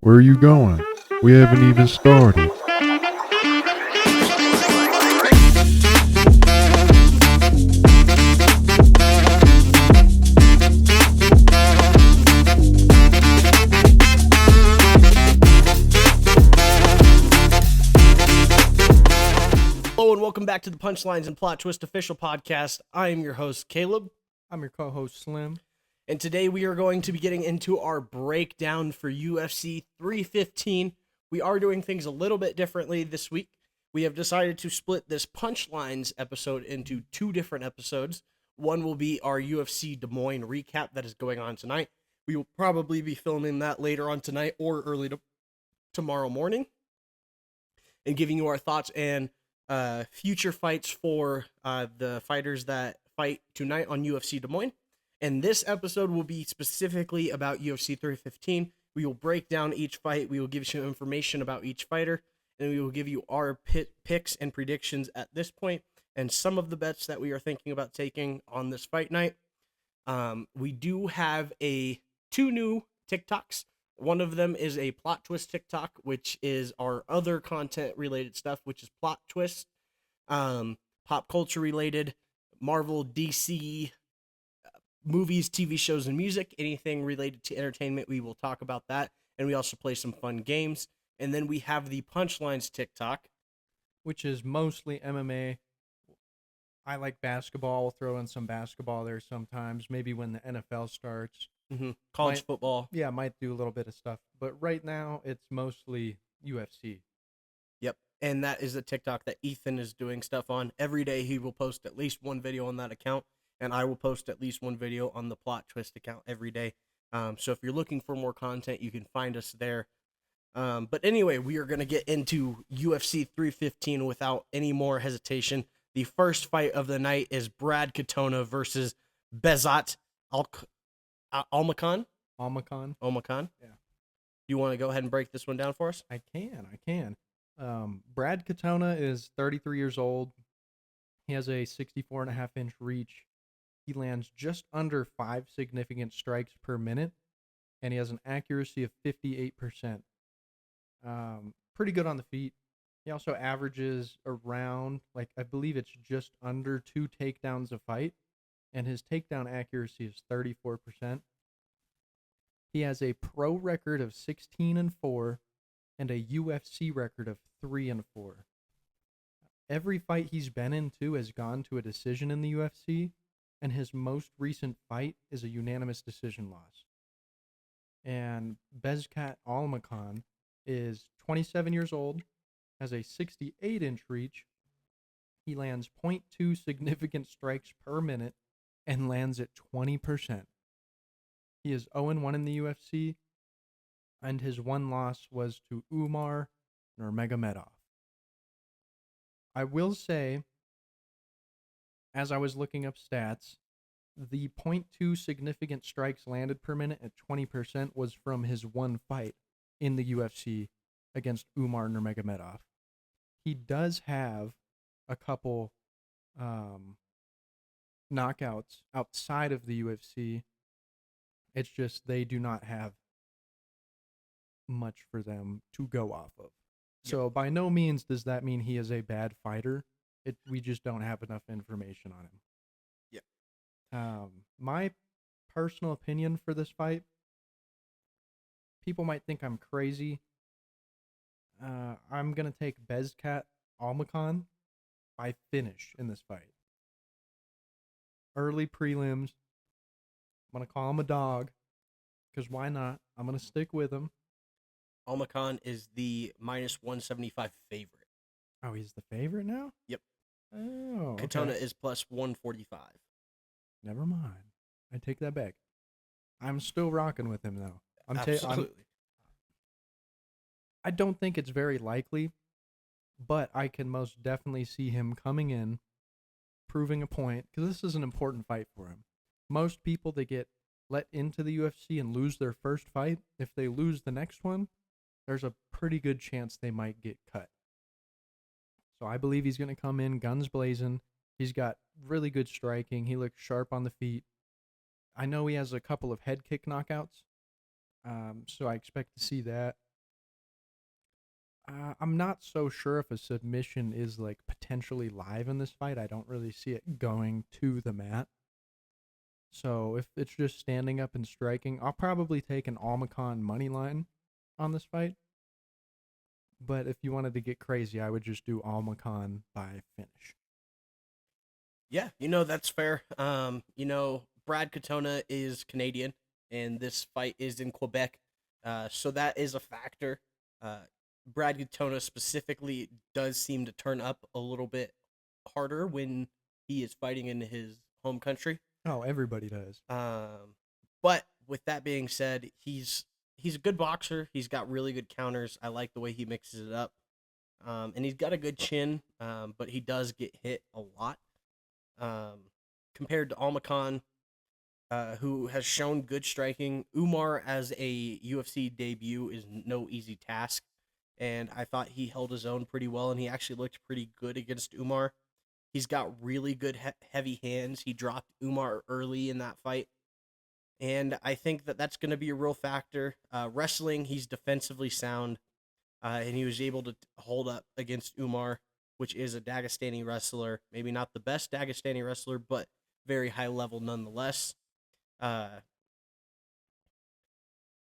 Where are you going? We haven't even started. Hello and welcome back to the Punchlines and Plot Twist official podcast. I am your host, Caleb. I'm your co-host, Slim. And today we are going to be getting into our breakdown for UFC 315. We are doing things a little bit differently this week. We have decided to split this Punchlines episode into two different episodes. One will be our UFC Des Moines recap that is going on tonight. We will probably be filming that later on tonight or early tomorrow morning and giving you our thoughts and future fights for the fighters that fight tonight on UFC Des Moines. And this episode will be specifically about UFC 315. We will break down each fight. We will give you information about each fighter. And we will give you our picks and predictions at this point and some of the bets that we are thinking about taking on this fight night. We do have two new TikToks. One of them is a plot twist TikTok, which is our other content related stuff, which is plot twist, pop culture related, Marvel, DC, movies, TV shows, and music. Anything related to entertainment, we will talk about that. And we also play some fun games. And then we have the Punchlines TikTok, which is mostly MMA. I like basketball. We'll throw in some basketball there sometimes. Maybe when the NFL starts. College football. Yeah, might do a little bit of stuff. But right now, it's mostly UFC. Yep. And that is a TikTok that Ethan is doing stuff on. Every day he will post at least one video on that account. And I will post at least one video on the Plot Twist account every day. So if you're looking for more content, you can find us there. But anyway, we are going to get into UFC 315 without any more hesitation. The first fight of the night is Brad Katona versus Bezat Almakhan. Almakhan. Yeah. You want to go ahead and break this one down for us? I can. Brad Katona is 33 years old. He has a 64.5-inch reach. He lands just under 5 significant strikes per minute, and he has an accuracy of 58%. Pretty good on the feet. He also averages around, I believe it's just under 2 takedowns a fight, and his takedown accuracy is 34%. He has a pro record of 16-4 and a UFC record of 3-4. Every fight he's been into has gone to a decision in the UFC, and his most recent fight is a unanimous decision loss. And Bezat Almakhan is 27 years old, has a 68-inch reach. He lands 0.2 significant strikes per minute and lands at 20%. He is 0-1 in the UFC, and his one loss was to Umar Nurmagomedov. I will say, as I was looking up stats, the 0.2 significant strikes landed per minute at 20% was from his one fight in the UFC against Umar Nurmagomedov. He does have a couple knockouts outside of the UFC. It's just they do not have much for them to go off of. So by no means does that mean he is a bad fighter. We just don't have enough information on him. My personal opinion for this fight, people might think I'm crazy. I'm going to take Bezat Almakhan by finish in this fight. Early prelims. I'm going to call him a dog, because why not? I'm going to stick with him. Almakhan is the minus 175 favorite. Oh, he's the favorite now? Yep. Oh, okay. Katona is plus 145. Never mind. I take that back. I'm still rocking with him, though. Absolutely. I don't think it's very likely, but I can most definitely see him coming in, proving a point, because this is an important fight for him. Most people, they get let into the UFC and lose their first fight. If they lose the next one, there's a pretty good chance they might get cut. So I believe he's going to come in guns blazing. He's got really good striking. He looks sharp on the feet. I know he has a couple of head kick knockouts, so I expect to see that. I'm not so sure if a submission is like potentially live in this fight. I don't really see it going to the mat. So if it's just standing up and striking, I'll probably take an Almacan money line on this fight. But if you wanted to get crazy, I would just do Almacan by finish. Yeah, that's fair. Brad Katona is Canadian, and this fight is in Quebec, so that is a factor. Uh, Brad Katona specifically does seem to turn up a little bit harder when he is fighting in his home country. Oh, everybody does. But with that being said, he's a good boxer. He's got really good counters. I like the way he mixes it up, and he's got a good chin. But he does get hit a lot. Compared to Almacan, who has shown good striking. Umar as a UFC debut is no easy task, and I thought he held his own pretty well, and he actually looked pretty good against Umar. He's got really good heavy hands. He dropped Umar early in that fight, and I think that that's going to be a real factor. Wrestling, he's defensively sound, and he was able to hold up against Umar, which is a Dagestani wrestler. Maybe not the best Dagestani wrestler, but very high level nonetheless. Brad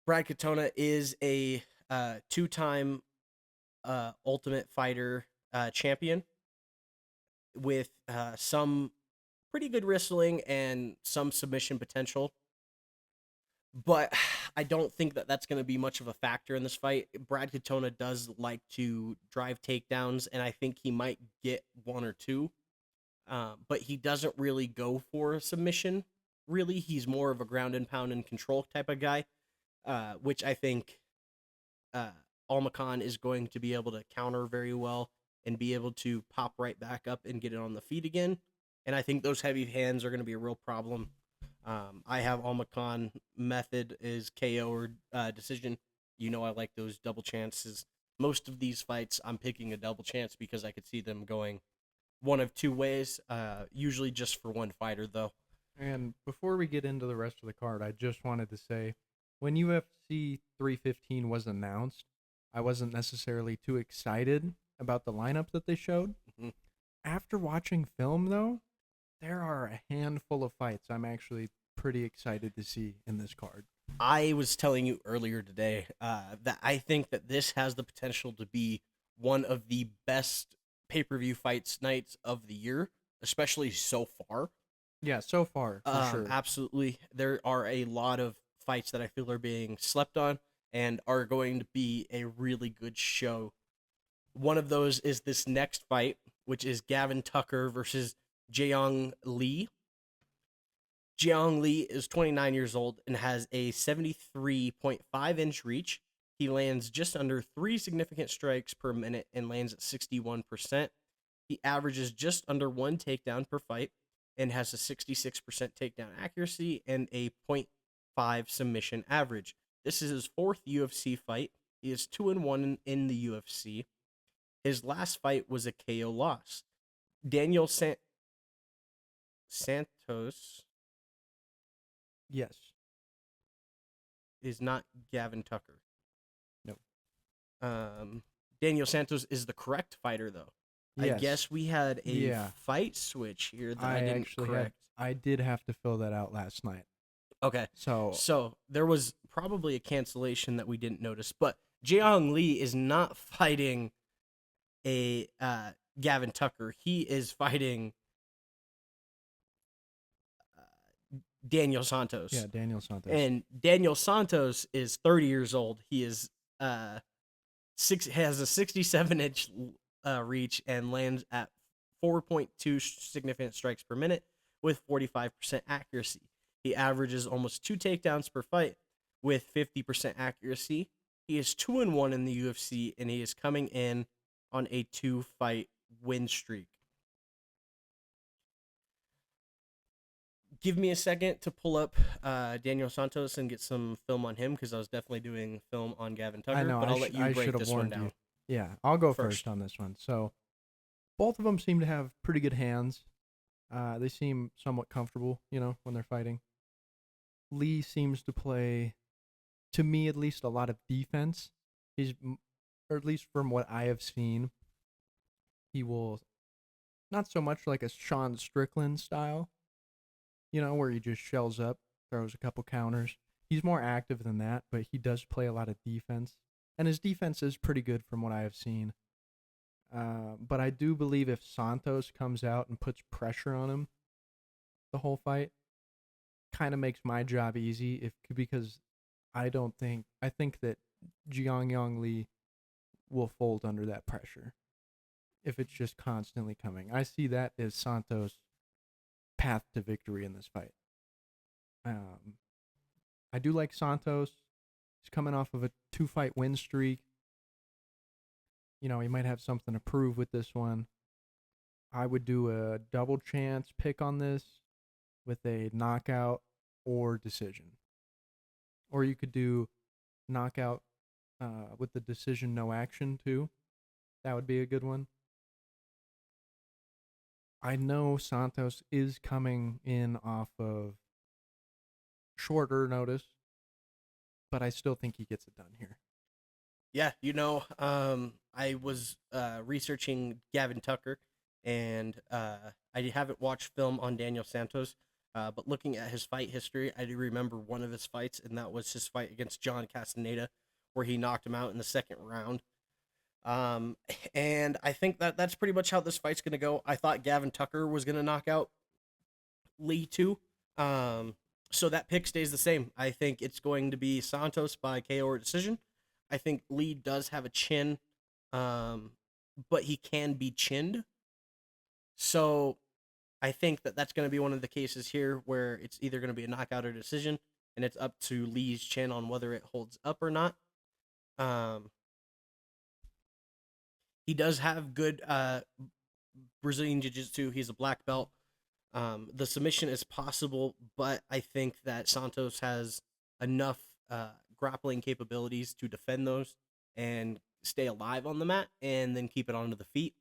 Katona is a two-time Ultimate Fighter champion with some pretty good wrestling and some submission potential. But I don't think that that's going to be much of a factor in this fight. Brad Katona does like to drive takedowns, and I think he might get one or two. But he doesn't really go for a submission. Really, he's more of a ground and pound and control type of guy, which I think uh, Almacan is going to be able to counter very well and be able to pop right back up and get it on the feet again. And I think those heavy hands are going to be a real problem. I have Almacan method is KO or decision. I like those double chances. Most of these fights, I'm picking a double chance because I could see them going one of two ways, usually just for one fighter, though. And before we get into the rest of the card, I just wanted to say when UFC 315 was announced, I wasn't necessarily too excited about the lineup that they showed. Mhm. After watching film, though, there are a handful of fights I'm actually pretty excited to see in this card. I was telling you earlier today that I think that this has the potential to be one of the best pay-per-view fights nights of the year, especially so far. Yeah, so far, for sure. Absolutely. There are a lot of fights that I feel are being slept on and are going to be a really good show. One of those is this next fight, which is Gavin Tucker versus Jeong Lee. Jeong Lee is 29 years old and has a 73.5-inch reach. He lands just under 3 significant strikes per minute and lands at 61%. He averages just under 1 takedown per fight and has a 66% takedown accuracy and a .5 submission average. This is his 4th UFC fight. He is 2-1 in the UFC. His last fight was a KO loss. Daniel Santos Yes. is not Gavin Tucker. No. Daniel Santos is the correct fighter, though. Yes. I guess we had a fight switch here that I didn't correct. I did have to fill that out last night. Okay. So there was probably a cancellation that we didn't notice, but Jeong Lee is not fighting a Gavin Tucker. He is fighting Daniel Santos. Yeah, Daniel Santos. And Daniel Santos is 30 years old. He is has a 67-inch reach and lands at 4.2 significant strikes per minute with 45% accuracy. He averages almost 2 takedowns per fight with 50% accuracy. He is 2-1 in the UFC, and he is coming in on a 2-fight win streak. Give me a second to pull up Daniel Santos and get some film on him because I was definitely doing film on Gavin Tucker. I know, but I'll let you break this one down. You. Yeah, I'll go first on this one. So both of them seem to have pretty good hands. They seem somewhat comfortable, when they're fighting. Lee seems to play, to me at least, a lot of defense. He's or at least from what I have seen, he will not so much like a Sean Strickland style, where he just shells up, throws a couple counters. He's more active than that, but he does play a lot of defense, and his defense is pretty good from what I have seen. But I do believe if Santos comes out and puts pressure on him the whole fight, kind of makes my job easy because I think that Jiang Yang Li will fold under that pressure if it's just constantly coming. I see that as Santos' path to victory in this fight. I do like Santos. He's coming off of a 2-fight win streak. He might have something to prove with this one. I would do a double chance pick on this with a knockout or decision. Or you could do knockout with the decision no action too. That would be a good one. I know Santos is coming in off of shorter notice, but I still think he gets it done here. Yeah, I was researching Gavin Tucker, and I haven't watched film on Daniel Santos, but looking at his fight history, I do remember one of his fights, and that was his fight against John Castaneda, where he knocked him out in the second round. And I think that's pretty much how this fight's going to go. I thought Gavin Tucker was going to knock out Lee too. So that pick stays the same. I think it's going to be Santos by KO or decision. I think Lee does have a chin, but he can be chinned. So I think that's going to be one of the cases here where it's either going to be a knockout or decision, and it's up to Lee's chin on whether it holds up or not. He does have good Brazilian Jiu-Jitsu. He's a black belt. The submission is possible, but I think that Santos has enough grappling capabilities to defend those and stay alive on the mat and then keep it onto the feet.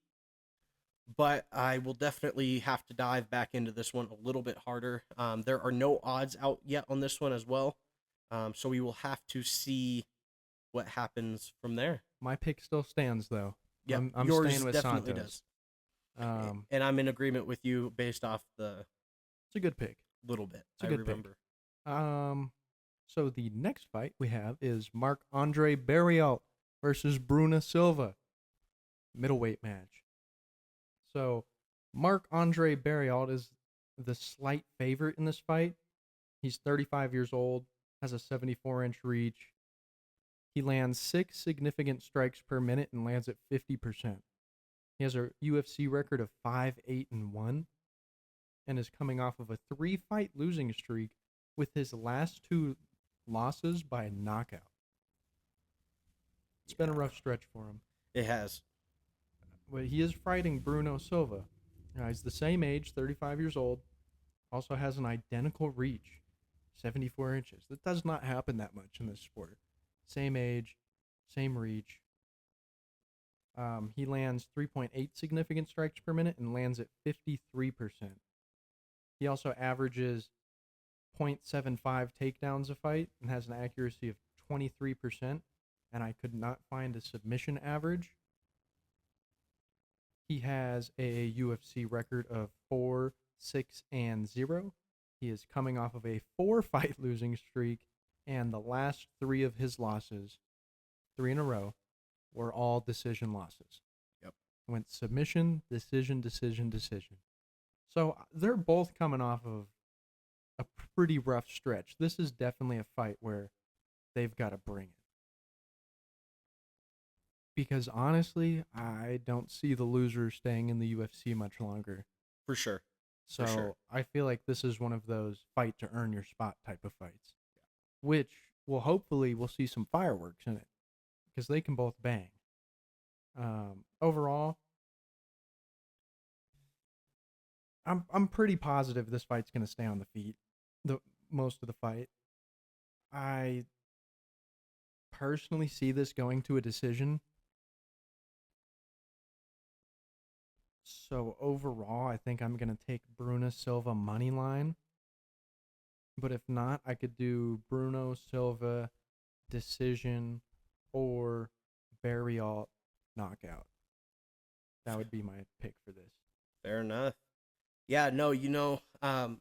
But I will definitely have to dive back into this one a little bit harder. There are no odds out yet on this one as well. So we will have to see what happens from there. My pick still stands, though. Yeah, I'm yours staying with definitely Santos. does. And I'm in agreement with you based off the It's a good pick. little bit. It's a good remember. Pick. So the next fight we have is Marc-Andre Barriault versus Bruna Silva. Middleweight match. So Marc-Andre Barriault is the slight favorite in this fight. He's 35 years old, has a 74-inch reach. He lands 6 significant strikes per minute and lands at 50%. He has a UFC record of 5-8-1 and is coming off of a 3-fight losing streak with his last 2 losses by knockout. It's been a rough stretch for him. It has. But he is fighting Bruno Silva. He's the same age, 35 years old, also has an identical reach, 74 inches. That does not happen that much in this sport. Same age, same reach. He lands 3.8 significant strikes per minute and lands at 53%. He also averages 0.75 takedowns a fight and has an accuracy of 23%, and I could not find a submission average. He has a UFC record of 4-6-0. He is coming off of a 4-fight losing streak, and the last 3 of his losses, 3 in a row, were all decision losses. Yep. Went submission, decision. So they're both coming off of a pretty rough stretch. This is definitely a fight where they've got to bring it. Because honestly, I don't see the loser staying in the UFC much longer. For sure. So sure. I feel like this is one of those fight to earn your spot type of fights, which will hopefully we'll see some fireworks in it because they can both bang. Overall, I'm pretty positive this fight's gonna stay on the feet the most of the fight. I personally see this going to a decision. So overall, I think I'm going to take Bruno Silva money line. But if not, I could do Bruno Silva decision or Barrialt knockout. That would be my pick for this. Fair enough. Yeah, no,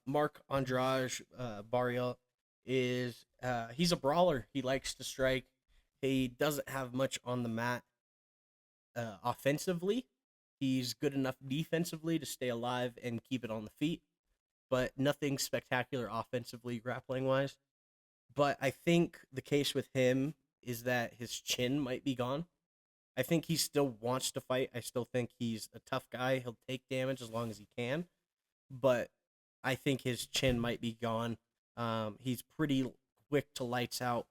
Mark Andrade Barrial is he's a brawler. He likes to strike. He doesn't have much on the mat offensively. He's good enough defensively to stay alive and keep it on the feet, but nothing spectacular offensively, grappling wise. But I think the case with him is that his chin might be gone. I think he still wants to fight. I still think he's a tough guy. He'll take damage as long as he can. But I think his chin might be gone. He's pretty quick to lights out.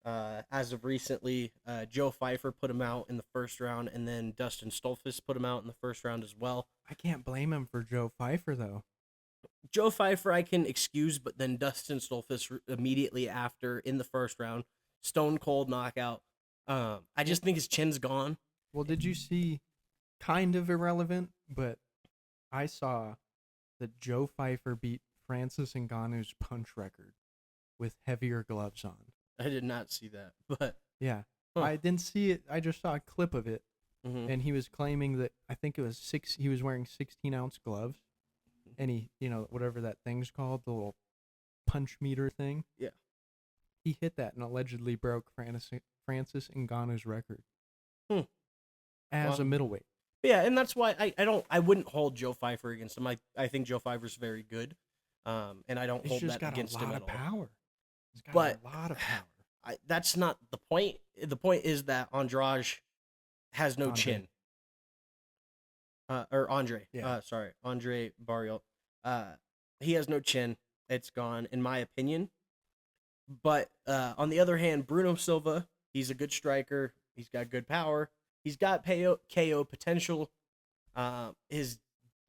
As of recently, Joe Pfeiffer put him out in the first round, and then Dustin Stolfus put him out in the first round as well. I can't blame him for Joe Pfeiffer, though. Joe Pfeiffer I can excuse, but then Dustin Stolfus immediately after in the first round, stone cold knockout. I just think his chin's gone. Well, did you see, kind of irrelevant, but I saw that Joe Pfeiffer beat Francis Ngannou's punch record with heavier gloves on. I did not see that, but Yeah. Huh. I didn't see it. I just saw a clip of it, mhm. and he was claiming that I think it was he was wearing 16-ounce gloves, and he, whatever that thing's called, the little punch meter thing. Yeah. He hit that and allegedly broke Francis Ngannou's record. Hmm. As Wow. a middleweight. Yeah, and that's why I wouldn't hold Joe Pfeiffer against him. I think Joe Pfeiffer's very good, and I don't He's hold just that got against a him lot at of all. power. He's got But- a lot of power. That's not the point. The point is that Andrade has no Andre. chin. Or Andre. Yeah. Sorry, Andre Barrial. He has no chin. It's gone, in my opinion. But on the other hand, Bruno Silva, he's a good striker. He's got good power. He's got KO potential. His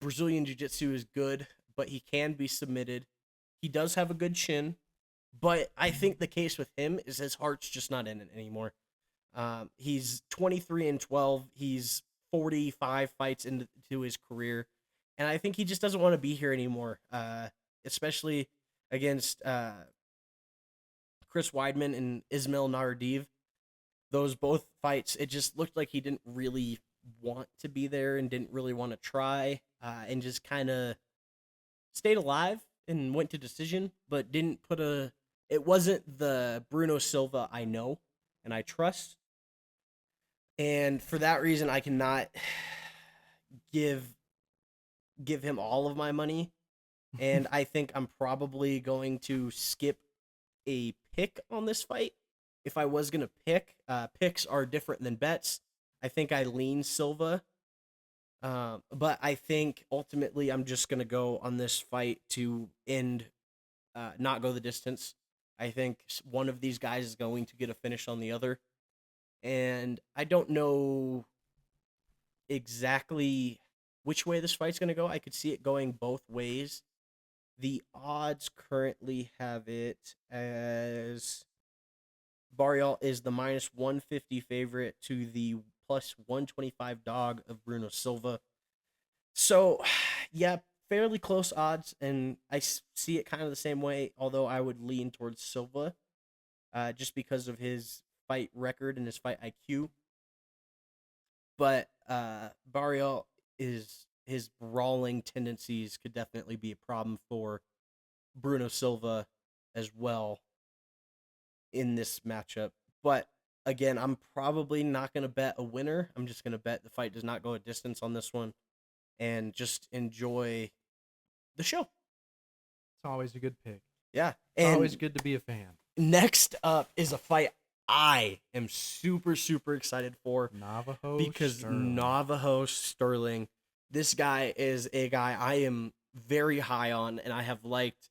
Brazilian Jiu-Jitsu is good, but he can be submitted. He does have a good chin, but I think the case with him is his heart's just not in it anymore. He's 23-12. He's 45 fights into his career, and I think he just doesn't want to be here anymore, especially against Chris Weidman and Ismail Narudiv. Those both fights, it just looked like he didn't really want to be there and didn't really want to try, and just kind of stayed alive and went to decision, but didn't put a... It wasn't the Bruno Silva I know and I trust. And for that reason, I cannot give him all of my money. And I think I'm probably going to skip a pick on this fight. If I was going to pick, picks are different than bets. I think I lean Silva. But I think ultimately I'm just going to go on this fight to end, not go the distance. I think one of these guys is going to get a finish on the other. And I don't know exactly which way this fight's going to go. I could see it going both ways. The odds currently have it as Barrial is the minus 150 favorite to the plus 125 dog of Bruno Silva. So, yeah, fairly close odds, and I see it kind of the same way, although I would lean towards Silva just because of his fight record and his fight IQ. But Barrial his brawling tendencies could definitely be a problem for Bruno Silva as well in this matchup. But again, I'm probably not going to bet a winner. I'm just going to bet the fight does not go a distance on this one and just enjoy the show. It's always a good pick. Yeah. It's And always good to be a fan. next up is a fight I am super, super excited for. Navajo Because Sterling. Navajo Sterling, this guy is a guy I am very high on, and I have liked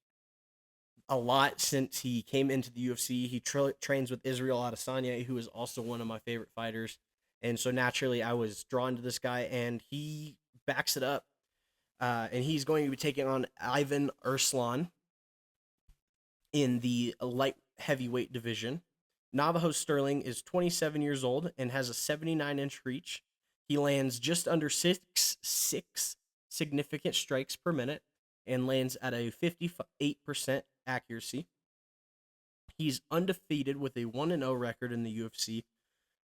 a lot since he came into the UFC. He trains with Israel Adesanya, who is also one of my favorite fighters, and so naturally I was drawn to this guy, and he backs it up. And he's going to be taking on Ivan Arslan in the light heavyweight division. Navajo Sterling is 27 years old and has a 79-inch reach. He lands just under six significant strikes per minute and lands at a 58% accuracy. He's undefeated with a 1-0 record in the UFC.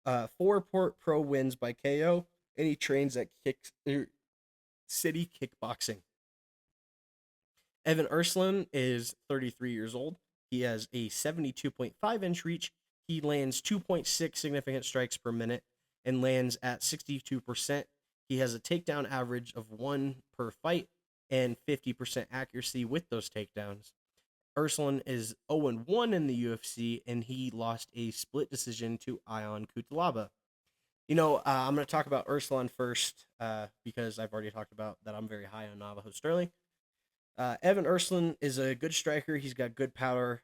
4 pro wins by KO, and he trains at City Kickboxing. Evan Erslan is 33 years old. He has a 72.5-inch reach. He lands 2.6 significant strikes per minute and lands at 62%. He has a takedown average of 1 per fight and 50% accuracy with those takedowns. Erslan is 0-1 in the UFC, and he lost a split decision to Ion Cutelaba. I'm going to talk about Erslan first because I've already talked about that I'm very high on Navajo Sterling. Evan Erslan is a good striker. He's got good power.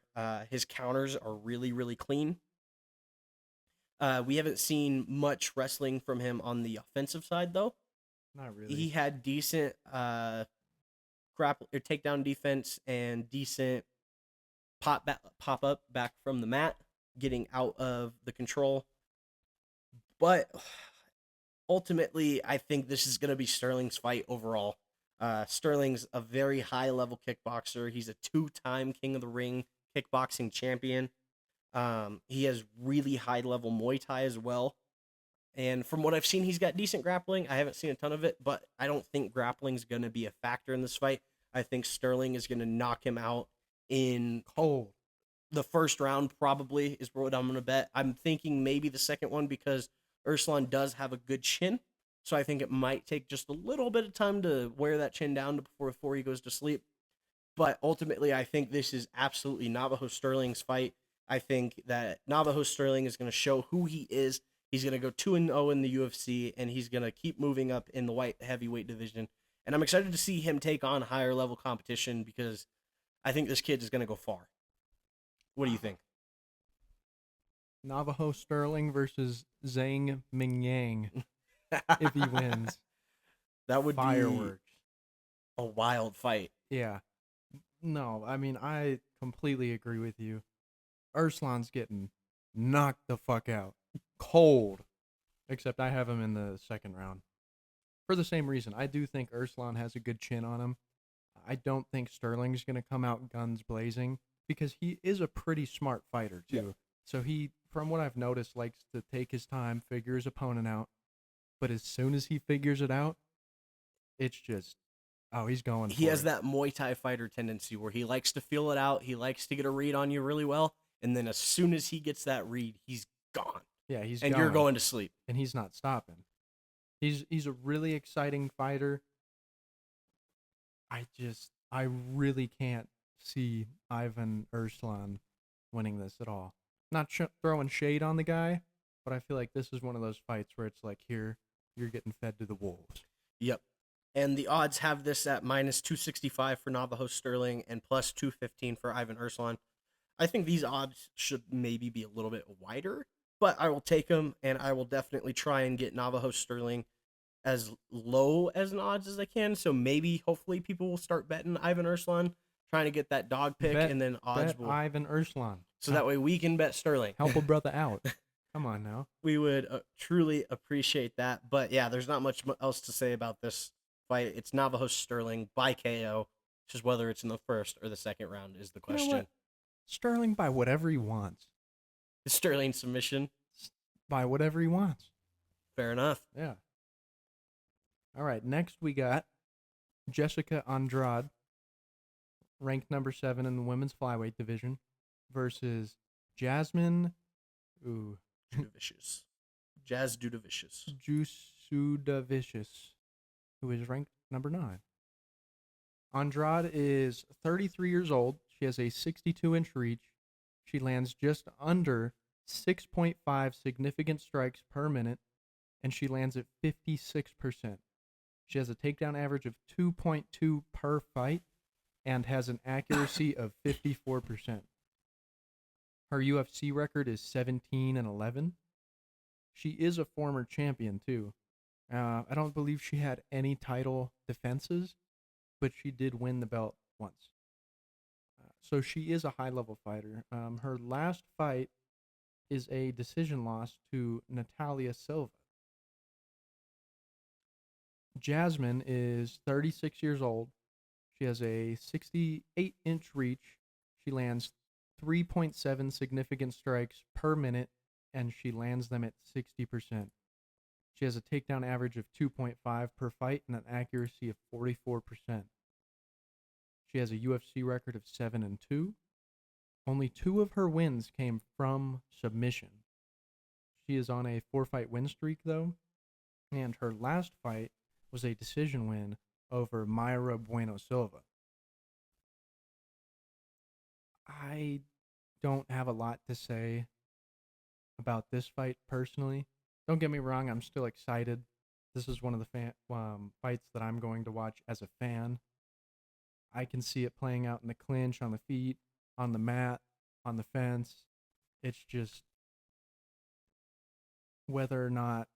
His counters are really, really clean. We haven't seen much wrestling from him on the offensive side, though. Not really. He had decent grapple or takedown defense and decent pop up back from the mat, getting out of the control. But ultimately, I think this is going to be Sterling's fight overall. Sterling's a very high-level kickboxer. He's a 2-time King of the Ring kickboxing champion. He has really high-level Muay Thai as well. And from what I've seen, he's got decent grappling. I haven't seen a ton of it, but I don't think grappling is going to be a factor in this fight. I think Sterling is going to knock him out in cold. The first round probably is what I'm going to bet. I'm thinking maybe the second one because Erslan does have a good chin. So I think it might take just a little bit of time to wear that chin down before he goes to sleep. But ultimately, I think this is absolutely Navajo Sterling's fight. I think that Navajo Sterling is going to show who he is. He's going to go 2-0 in the UFC, and he's going to keep moving up in the light heavyweight division. And I'm excited to see him take on higher level competition because I think this kid is going to go far. What do you think? Navajo Sterling versus Zhang Mingyang if he wins. That would Fireworks. Be a wild fight. Yeah. No, I mean, I completely agree with you. Erslan's getting knocked the fuck out. Cold. Except I have him in the second round. For the same reason. I do think Erslan has a good chin on him. I don't think Sterling's going to come out guns blazing because he is a pretty smart fighter, too. Yeah. So he, from what I've noticed, likes to take his time, figure his opponent out. But as soon as he figures it out, it's just, he's going He has that Muay Thai fighter tendency where he likes to feel it out. He likes to get a read on you really well. And then as soon as he gets that read, he's gone. Yeah, he's and going. You're going to sleep. And he's not stopping. He's a really exciting fighter. I really can't see Ivan Erslan winning this at all. Not throwing shade on the guy, but I feel like this is one of those fights where it's like, here, you're getting fed to the wolves. Yep. And the odds have this at minus 265 for Navajo Sterling and plus 215 for Ivan Erslan. I think these odds should maybe be a little bit wider, but I will take them, and I will definitely try and get Navajo Sterling as low as an odds as I can. So maybe, hopefully, people will start betting Ivan Erslan, trying to get that dog pick, and then odds will Ivan Erslan. So that way we can bet Sterling. Help a brother out. Come on now. We would truly appreciate that. But yeah, there's not much else to say about this fight. It's Navajo Sterling by KO. Just whether it's in the first or the second round is the question. You know what? Sterling by whatever he wants. Sterling submission. By whatever he wants. Fair enough. Yeah. All right, next we got Jessica Andrade, ranked number 7 in the women's flyweight division, versus Jasmine Judavicious. Jazz Judavicious. Jusudavicious, who is ranked number 9. Andrade is 33 years old. She has a 62-inch reach. She lands just under 6.5 significant strikes per minute, and she lands at 56%. She has a takedown average of 2.2 per fight and has an accuracy of 54%. Her UFC record is 17-11. She is a former champion, too. I don't believe she had any title defenses, but she did win the belt once. So she is a high-level fighter. Her last fight is a decision loss to Natalia Silva. Jasmine is 36 years old. She has a 68-inch reach. She lands 3.7 significant strikes per minute and she lands them at 60%. She has a takedown average of 2.5 per fight and an accuracy of 44%. She has a UFC record of 7-2. Only 2 of her wins came from submission. She is on a 4-fight win streak, though, and her last fight was a decision win over Mayra Bueno Silva. I don't have a lot to say about this fight personally. Don't get me wrong, I'm still excited. This is one of the fights that I'm going to watch as a fan. I can see it playing out in the clinch, on the feet, on the mat, on the fence. It's just whether or not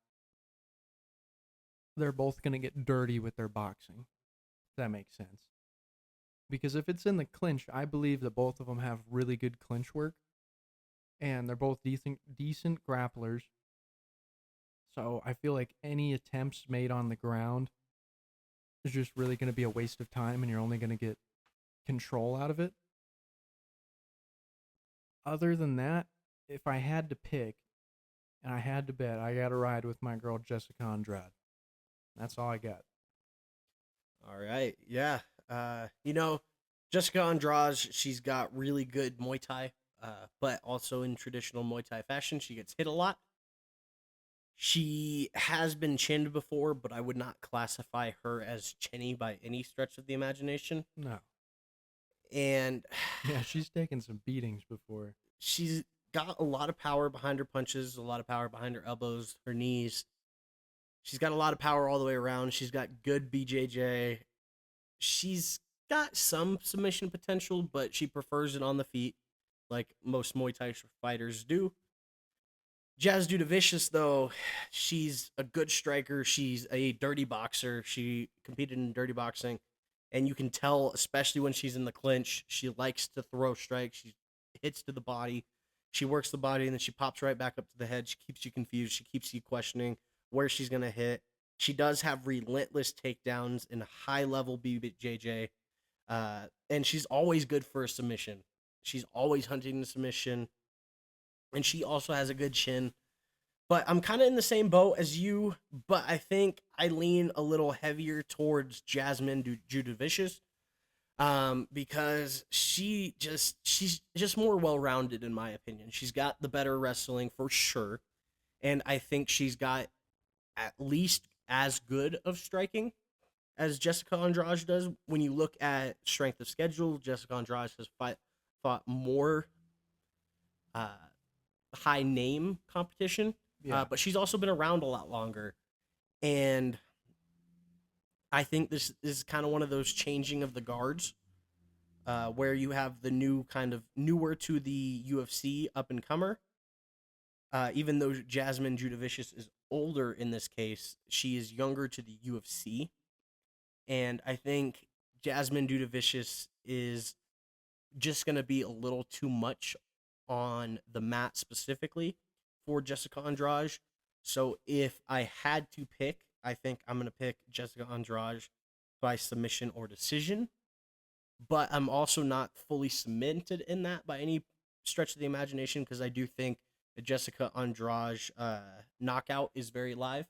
they're both going to get dirty with their boxing. If that makes sense. Because if it's in the clinch, I believe that both of them have really good clinch work. And they're both decent grapplers. So I feel like any attempts made on the ground is just really going to be a waste of time, and you're only going to get control out of it. Other than that, if I had to pick and I had to bet, I got to ride with my girl Jessica Andrade. That's all I got. All right. Yeah. Jessica Andrade, she's got really good Muay Thai, but also in traditional Muay Thai fashion, she gets hit a lot. She has been chinned before, but I would not classify her as chinny by any stretch of the imagination. No. And yeah, she's taken some beatings before. She's got a lot of power behind her punches, a lot of power behind her elbows, her knees. She's got a lot of power all the way around. She's got good BJJ. She's got some submission potential, but she prefers it on the feet, like most Muay Thai fighters do. Jazz Judavicius, though, she's a good striker. She's a dirty boxer. She competed in dirty boxing, and you can tell, especially when she's in the clinch, she likes to throw strikes. She hits to the body. She works the body, and then she pops right back up to the head. She keeps you confused. She keeps you questioning where she's going to hit. She does have relentless takedowns and high-level BJJ, and she's always good for a submission. She's always hunting the submission. And she also has a good chin. But I'm kind of in the same boat as you, but I think I lean a little heavier towards Jasmine Judavicius, because she's just more well-rounded, in my opinion. She's got the better wrestling for sure, and I think she's got at least as good of striking as Jessica Andrade does. When you look at strength of schedule, Jessica Andrade has fought more high name competition, but she's also been around a lot longer, and I think this is kind of one of those changing of the guards, where you have the new kind of newer to the UFC up and comer. Even though Jasmine Judavicius is older in this case, she is younger to the UFC, and I think Jasmine Judavicius is just going to be a little too much on the mat specifically for Jessica Andrade. So if I had to pick, I think I'm going to pick Jessica Andrade by submission or decision. But I'm also not fully cemented in that by any stretch of the imagination, because I do think the Jessica Andrade knockout is very live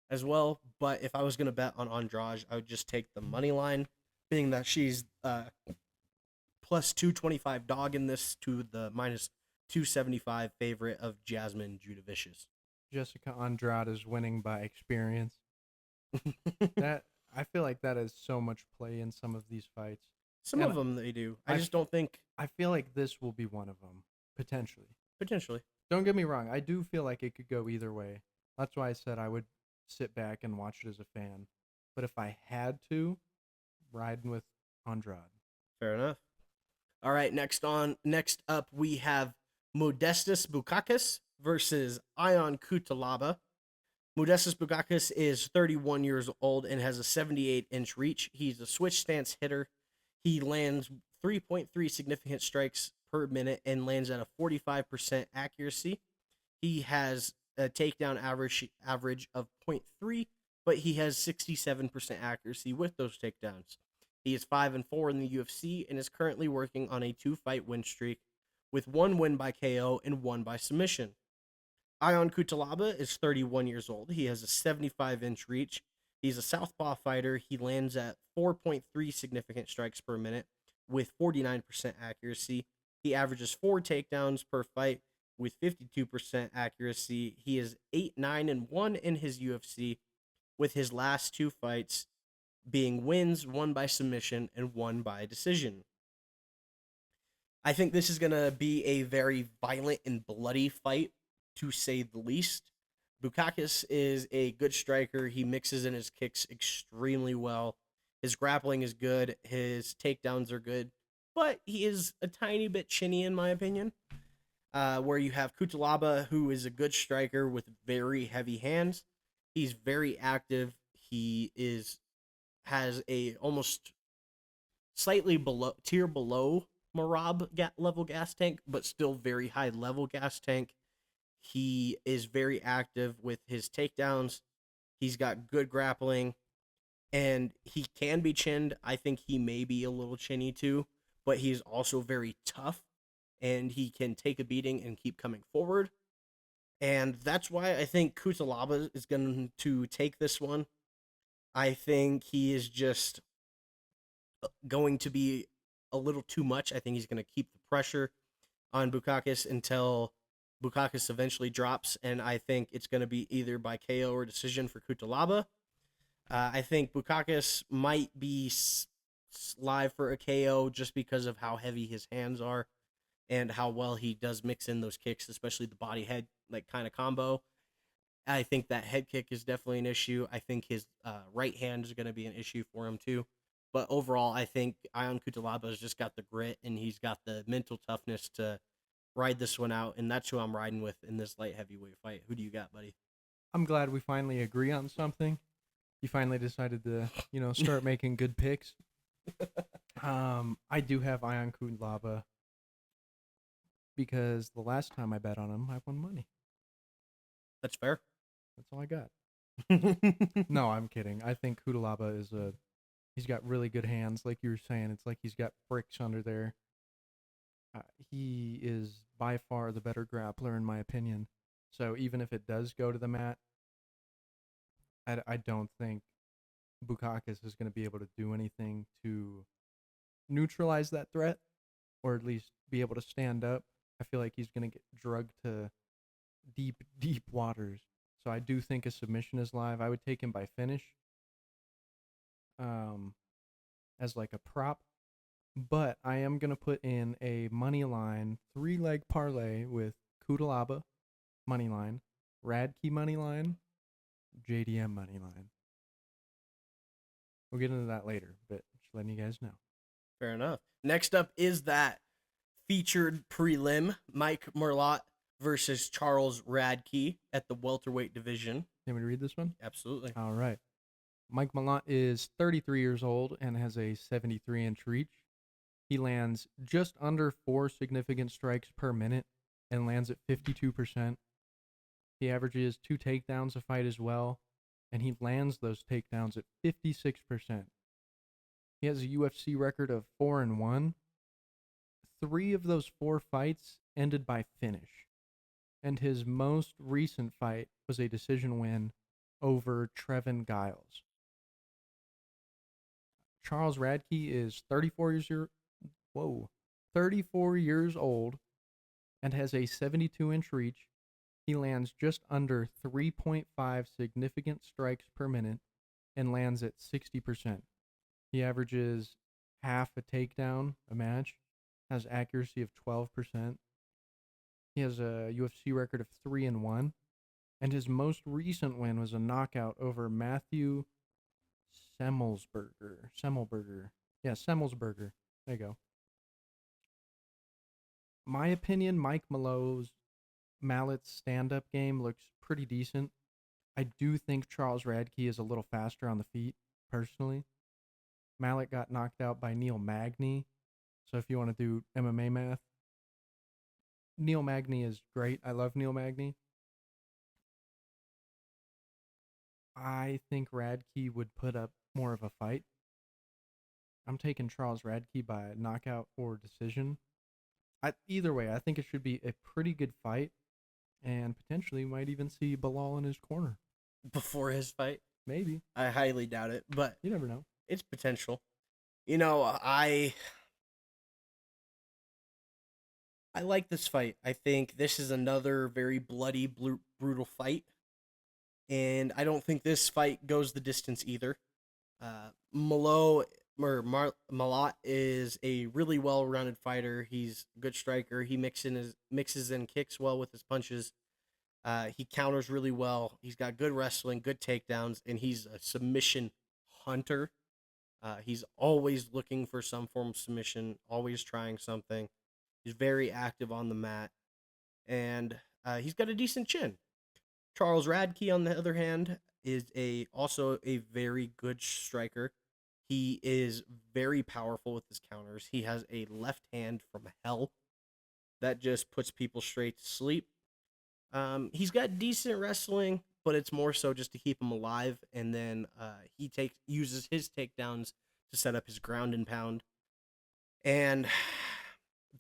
as well. But if I was going to bet on Andrade, I would just take the money line, being that she's plus 225 dog in this to the minus 275 favorite of Jasmine Judavicius. Jessica Andrade is winning by experience. That I feel like that is so much play in some of these fights. Some of them they do. I just don't think. I feel like this will be one of them, potentially. Potentially. Don't get me wrong. I do feel like it could go either way. That's why I said I would sit back and watch it as a fan. But if I had to, riding with Andrade. Fair enough. All right, next up we have Modestas Bukakas versus Ion Kutalaba. Modestas Bukakas is 31 years old and has a 78-inch reach. He's a switch stance hitter. He lands 3.3 significant strikes per minute and lands at a 45% accuracy. He has a takedown average of 0.3, but he has 67% accuracy with those takedowns. He is 5-4 in the UFC and is currently working on a 2-fight win streak with 1 win by KO and 1 by submission. Ion Cutelaba is 31 years old. He has a 75-inch reach. He's a southpaw fighter. He lands at 4.3 significant strikes per minute with 49% accuracy. He averages 4 takedowns per fight with 52% accuracy. He is 8-9-1 in his UFC, with his last 2 fights being wins, one by submission and one by decision. I think this is going to be a very violent and bloody fight, to say the least. Bukakis is a good striker. He mixes in his kicks extremely well. His grappling is good. His takedowns are good. But he is a tiny bit chinny, in my opinion. Where you have Cutelaba, who is a good striker with very heavy hands. He's very active. He has a almost slightly below Marab level gas tank, but still very high level gas tank. He is very active with his takedowns. He's got good grappling, and he can be chinned. I think he may be a little chinny too, but he's also very tough, and he can take a beating and keep coming forward. And that's why I think Cutelaba is going to take this one. I think he is just going to be a little too much. I think he's going to keep the pressure on Bukakis until Bukakis eventually drops, and I think it's going to be either by KO or decision for Cutelaba. I think Bukakis might be live for a KO just because of how heavy his hands are and how well he does mix in those kicks, especially the body head like kind of combo. I think that head kick is definitely an issue. I think his right hand is going to be an issue for him too. But overall, I think Ion Cutelaba has just got the grit and he's got the mental toughness to ride this one out, and that's who I'm riding with in this light heavyweight fight. Who do you got, buddy? I'm glad we finally agree on something. You finally decided to, start making good picks. I do have Ion Cutelaba because the last time I bet on him, I won money. That's fair. That's all I got. No, I'm kidding. I think Cutelaba he's got really good hands. Like you were saying, it's like he's got bricks under there. He is by far the better grappler in my opinion. So even if it does go to the mat, I don't think Bukakis is going to be able to do anything to neutralize that threat, or at least be able to stand up. I feel like he's going to get drugged to deep, deep waters. So I do think a submission is live. I would take him by finish as like a prop. But I am going to put in a money line 3-leg parlay with Cutelaba money line, Radke money line, JDM money line. We'll get into that later, but just letting you guys know. Fair enough. Next up is that featured prelim, Mike Merlot versus Charles Radke at the welterweight division. Can we read this one? Absolutely. All right. Mike Merlot is 33 years old and has a 73-inch reach. He lands just under 4 significant strikes per minute and lands at 52%. He averages 2 takedowns a fight as well, and he lands those takedowns at 56%. He has a UFC record of 4-1. 3 of those 4 fights ended by finish, and his most recent fight was a decision win over Trevin Giles. Charles Radke is 34 years old and has a 72-inch reach. He lands just under 3.5 significant strikes per minute and lands at 60%. He averages half a takedown a match, has accuracy of 12%. He has a UFC record of 3-1, and his most recent win was a knockout over Matthew Semelsberger. Yeah, Semelsberger. There you go. My opinion, Mike Mallett's stand-up game looks pretty decent. I do think Charles Radke is a little faster on the feet, personally. Mallett got knocked out by Neil Magny, so if you want to do MMA math, Neil Magny is great. I love Neil Magny. I think Radke would put up more of a fight. I'm taking Charles Radke by knockout or decision. Either way, I think it should be a pretty good fight. and potentially might even see Bilal in his corner. Before his fight. Maybe. I highly doubt it, but You never know. it's potential. You know, I like this fight. I think this is another very bloody, brutal fight, and I don't think this fight goes the distance either. Malo Malat is a really well-rounded fighter. He's a good striker. He mixes and kicks well with his punches. He counters really well. He's got good wrestling, good takedowns, and he's a submission hunter. He's always looking for some form of submission, always trying something. He's very active on the mat, and he's got a decent chin. Charles Radke, on the other hand, is also a very good striker. He is very powerful with his counters. He has a left hand from hell that just puts people straight to sleep. He's got decent wrestling, but it's more so just to keep him alive. And then he uses his takedowns to set up his ground and pound. And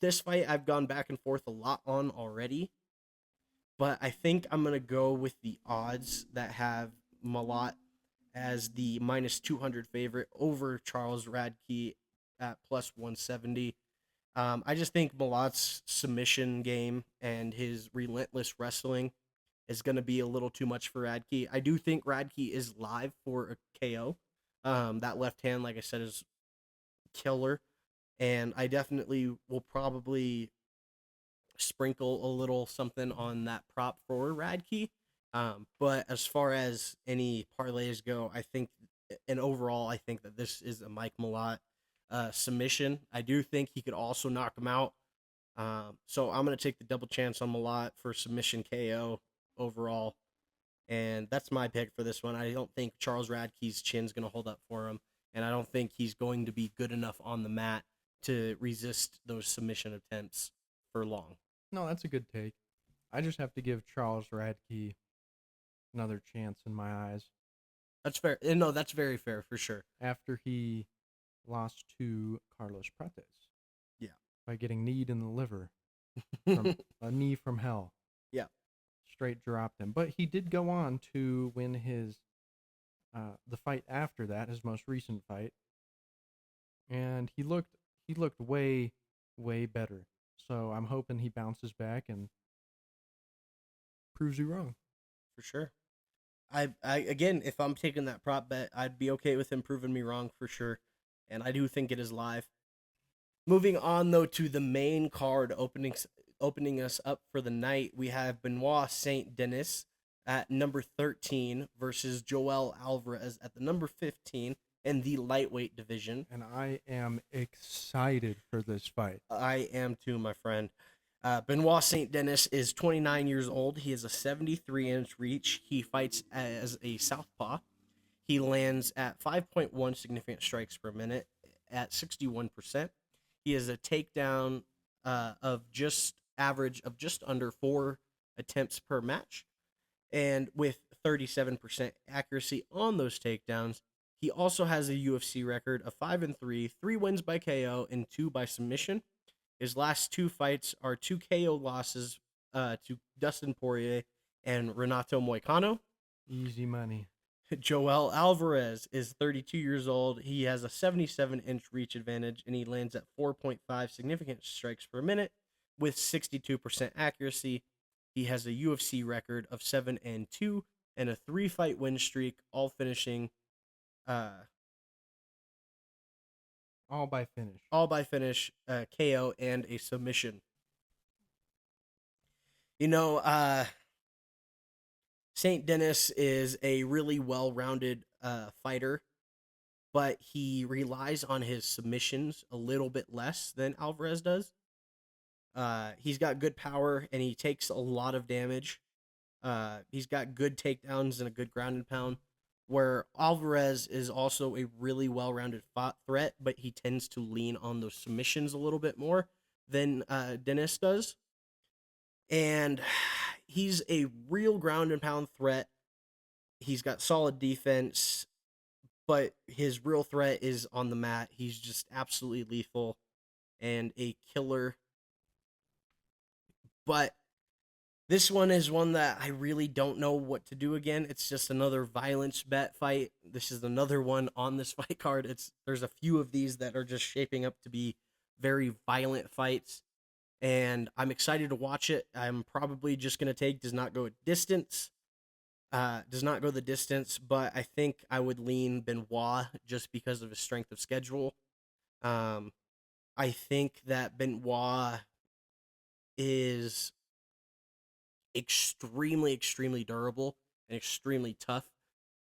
this fight I've gone back and forth a lot on already, but I think I'm gonna go with the odds that have Malat as the minus 200 favorite over Charles Radke at plus 170. I just think Malat's submission game and his relentless wrestling is going to be a little too much for Radke. I do think Radke is live for a KO. That left hand, like I said, is killer. And I definitely will probably sprinkle a little something on that prop for Radke. But as far as any parlays go, I think, and overall, I think that this is a Mike Malat submission. I do think he could also knock him out. So I'm going to take the double chance on Malat for submission KO overall. And that's my pick for this one. I don't think Charles Radke's chin's going to hold up for him. And I don't think he's going to be good enough on the mat to resist those submission attempts for long. No, that's a good take. I just have to give Charles Radke another chance in my eyes. That's fair. No, that's very fair for sure. After he lost to Carlos Prates. Yeah. By getting kneed in the liver. From a knee from hell. Yeah. Straight dropped him. But he did go on to win his the fight after that, his most recent fight. And he looked way, way better. So I'm hoping he bounces back and proves you wrong. For sure. I again, if I'm taking that prop bet, I'd be okay with him proving me wrong for sure. And I do think it is live. Moving on, though, to the main card opening us up for the night, we have Benoit Saint Denis at number 13 versus Joel Alvarez at the number 15 in the lightweight division. And I am excited for this fight. I am too, my friend. Benoit Saint Denis is 29 years old. He has a 73-inch reach. He fights as a southpaw. He lands at 5.1 significant strikes per minute at 61%. He has a takedown of just under 4 attempts per match. And with 37% accuracy on those takedowns, he also has a UFC record of 5-3, 3 wins by KO and 2 by submission. His last 2 fights are 2 KO losses to Dustin Poirier and Renato Moicano. Easy money. Joel Alvarez is 32 years old. He has a 77-inch reach advantage, and he lands at 4.5 significant strikes per minute with 62% accuracy. He has a UFC record of 7-2 and a 3-fight win streak, all finishing all by finish. KO and a submission. You know, Saint Denis is a really well-rounded fighter, but he relies on his submissions a little bit less than Alvarez does. He's got good power, and he takes a lot of damage. He's got good takedowns and a good ground and pound, where Alvarez is also a really well-rounded threat, but he tends to lean on those submissions a little bit more than Denis does. And he's a real ground and pound threat. He's got solid defense, but his real threat is on the mat. He's just absolutely lethal and a killer. But This one is one that I really don't know what to do again. It's just another violence bet fight. This is another one on this fight card. There's a few of these that are just shaping up to be very violent fights, and I'm excited to watch it. I'm probably just gonna take does not go distance. Does not go the distance, but I think I would lean Benoit just because of his strength of schedule. Um, I think that Benoit is extremely, extremely durable and extremely tough.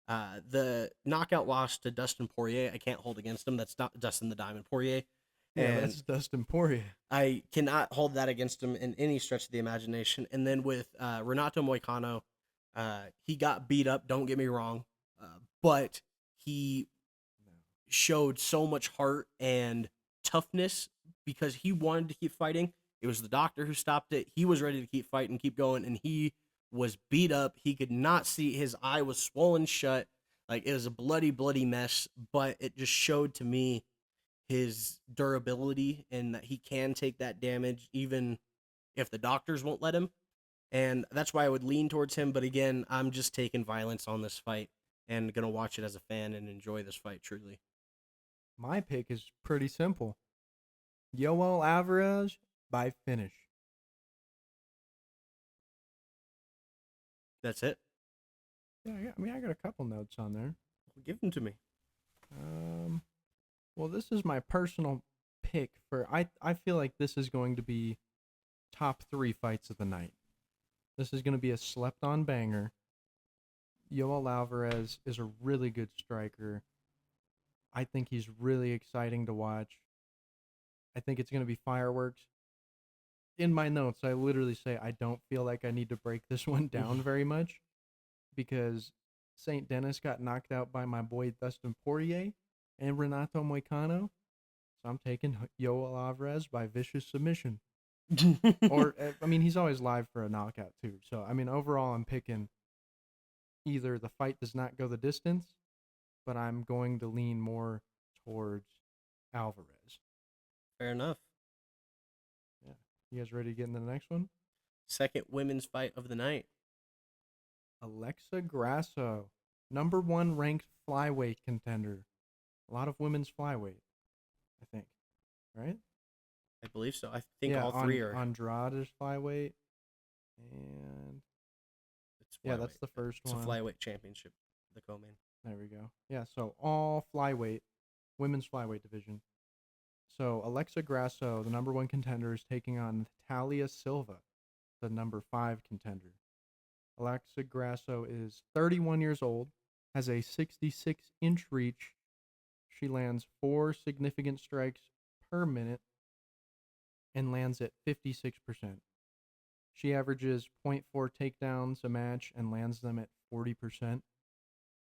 The knockout loss to Dustin Poirier, I can't hold against him. That's not Dustin the Diamond Poirier. Yeah, And that's Dustin Poirier. I cannot hold that against him in any stretch of the imagination. And then with Renato Moicano, he got beat up, don't get me wrong, but he showed so much heart and toughness because he wanted to keep fighting. It was the doctor who stopped it. He was ready to keep fighting, keep going, and he was beat up. He could not see. His eye was swollen shut. Like, it was a bloody, bloody mess, but it just showed to me his durability and that he can take that damage even if the doctors won't let him. And that's why I would lean towards him. But again, I'm just taking violence on this fight and going to watch it as a fan and enjoy this fight truly. My pick is pretty simple. Yoel Alvarez by finish. That's it. Yeah, I got a couple notes on there. Give them to me. Well, this is my personal pick for. I feel like this is going to be top 3 fights of the night. This is going to be a slept-on banger. Yoel Alvarez is a really good striker. I think he's really exciting to watch. I think it's going to be fireworks. In my notes, I literally say I don't feel like I need to break this one down very much because St. Denis got knocked out by my boy Dustin Poirier and Renato Moicano. So I'm taking Yoel Alvarez by vicious submission. Or, I mean, he's always live for a knockout, too. So, I mean, overall, I'm picking either the fight does not go the distance, but I'm going to lean more towards Alvarez. Fair enough. Yeah. You guys ready to get into the next one? Second women's fight of the night. Alexa Grasso, number 1 ranked flyweight contender. A lot of women's flyweight, I think. Right? I believe so. I think all three are. Andrade is flyweight. And It's yeah, that's the first it's one. a flyweight championship, the co-main. There we go. Yeah, so all flyweight, women's flyweight division. So Alexa Grasso, the number 1 contender, is taking on Natalia Silva, the number 5 contender. Alexa Grasso is 31 years old, has a 66-inch reach. She lands 4 significant strikes per minute and lands at 56%. She averages 0.4 takedowns a match and lands them at 40%.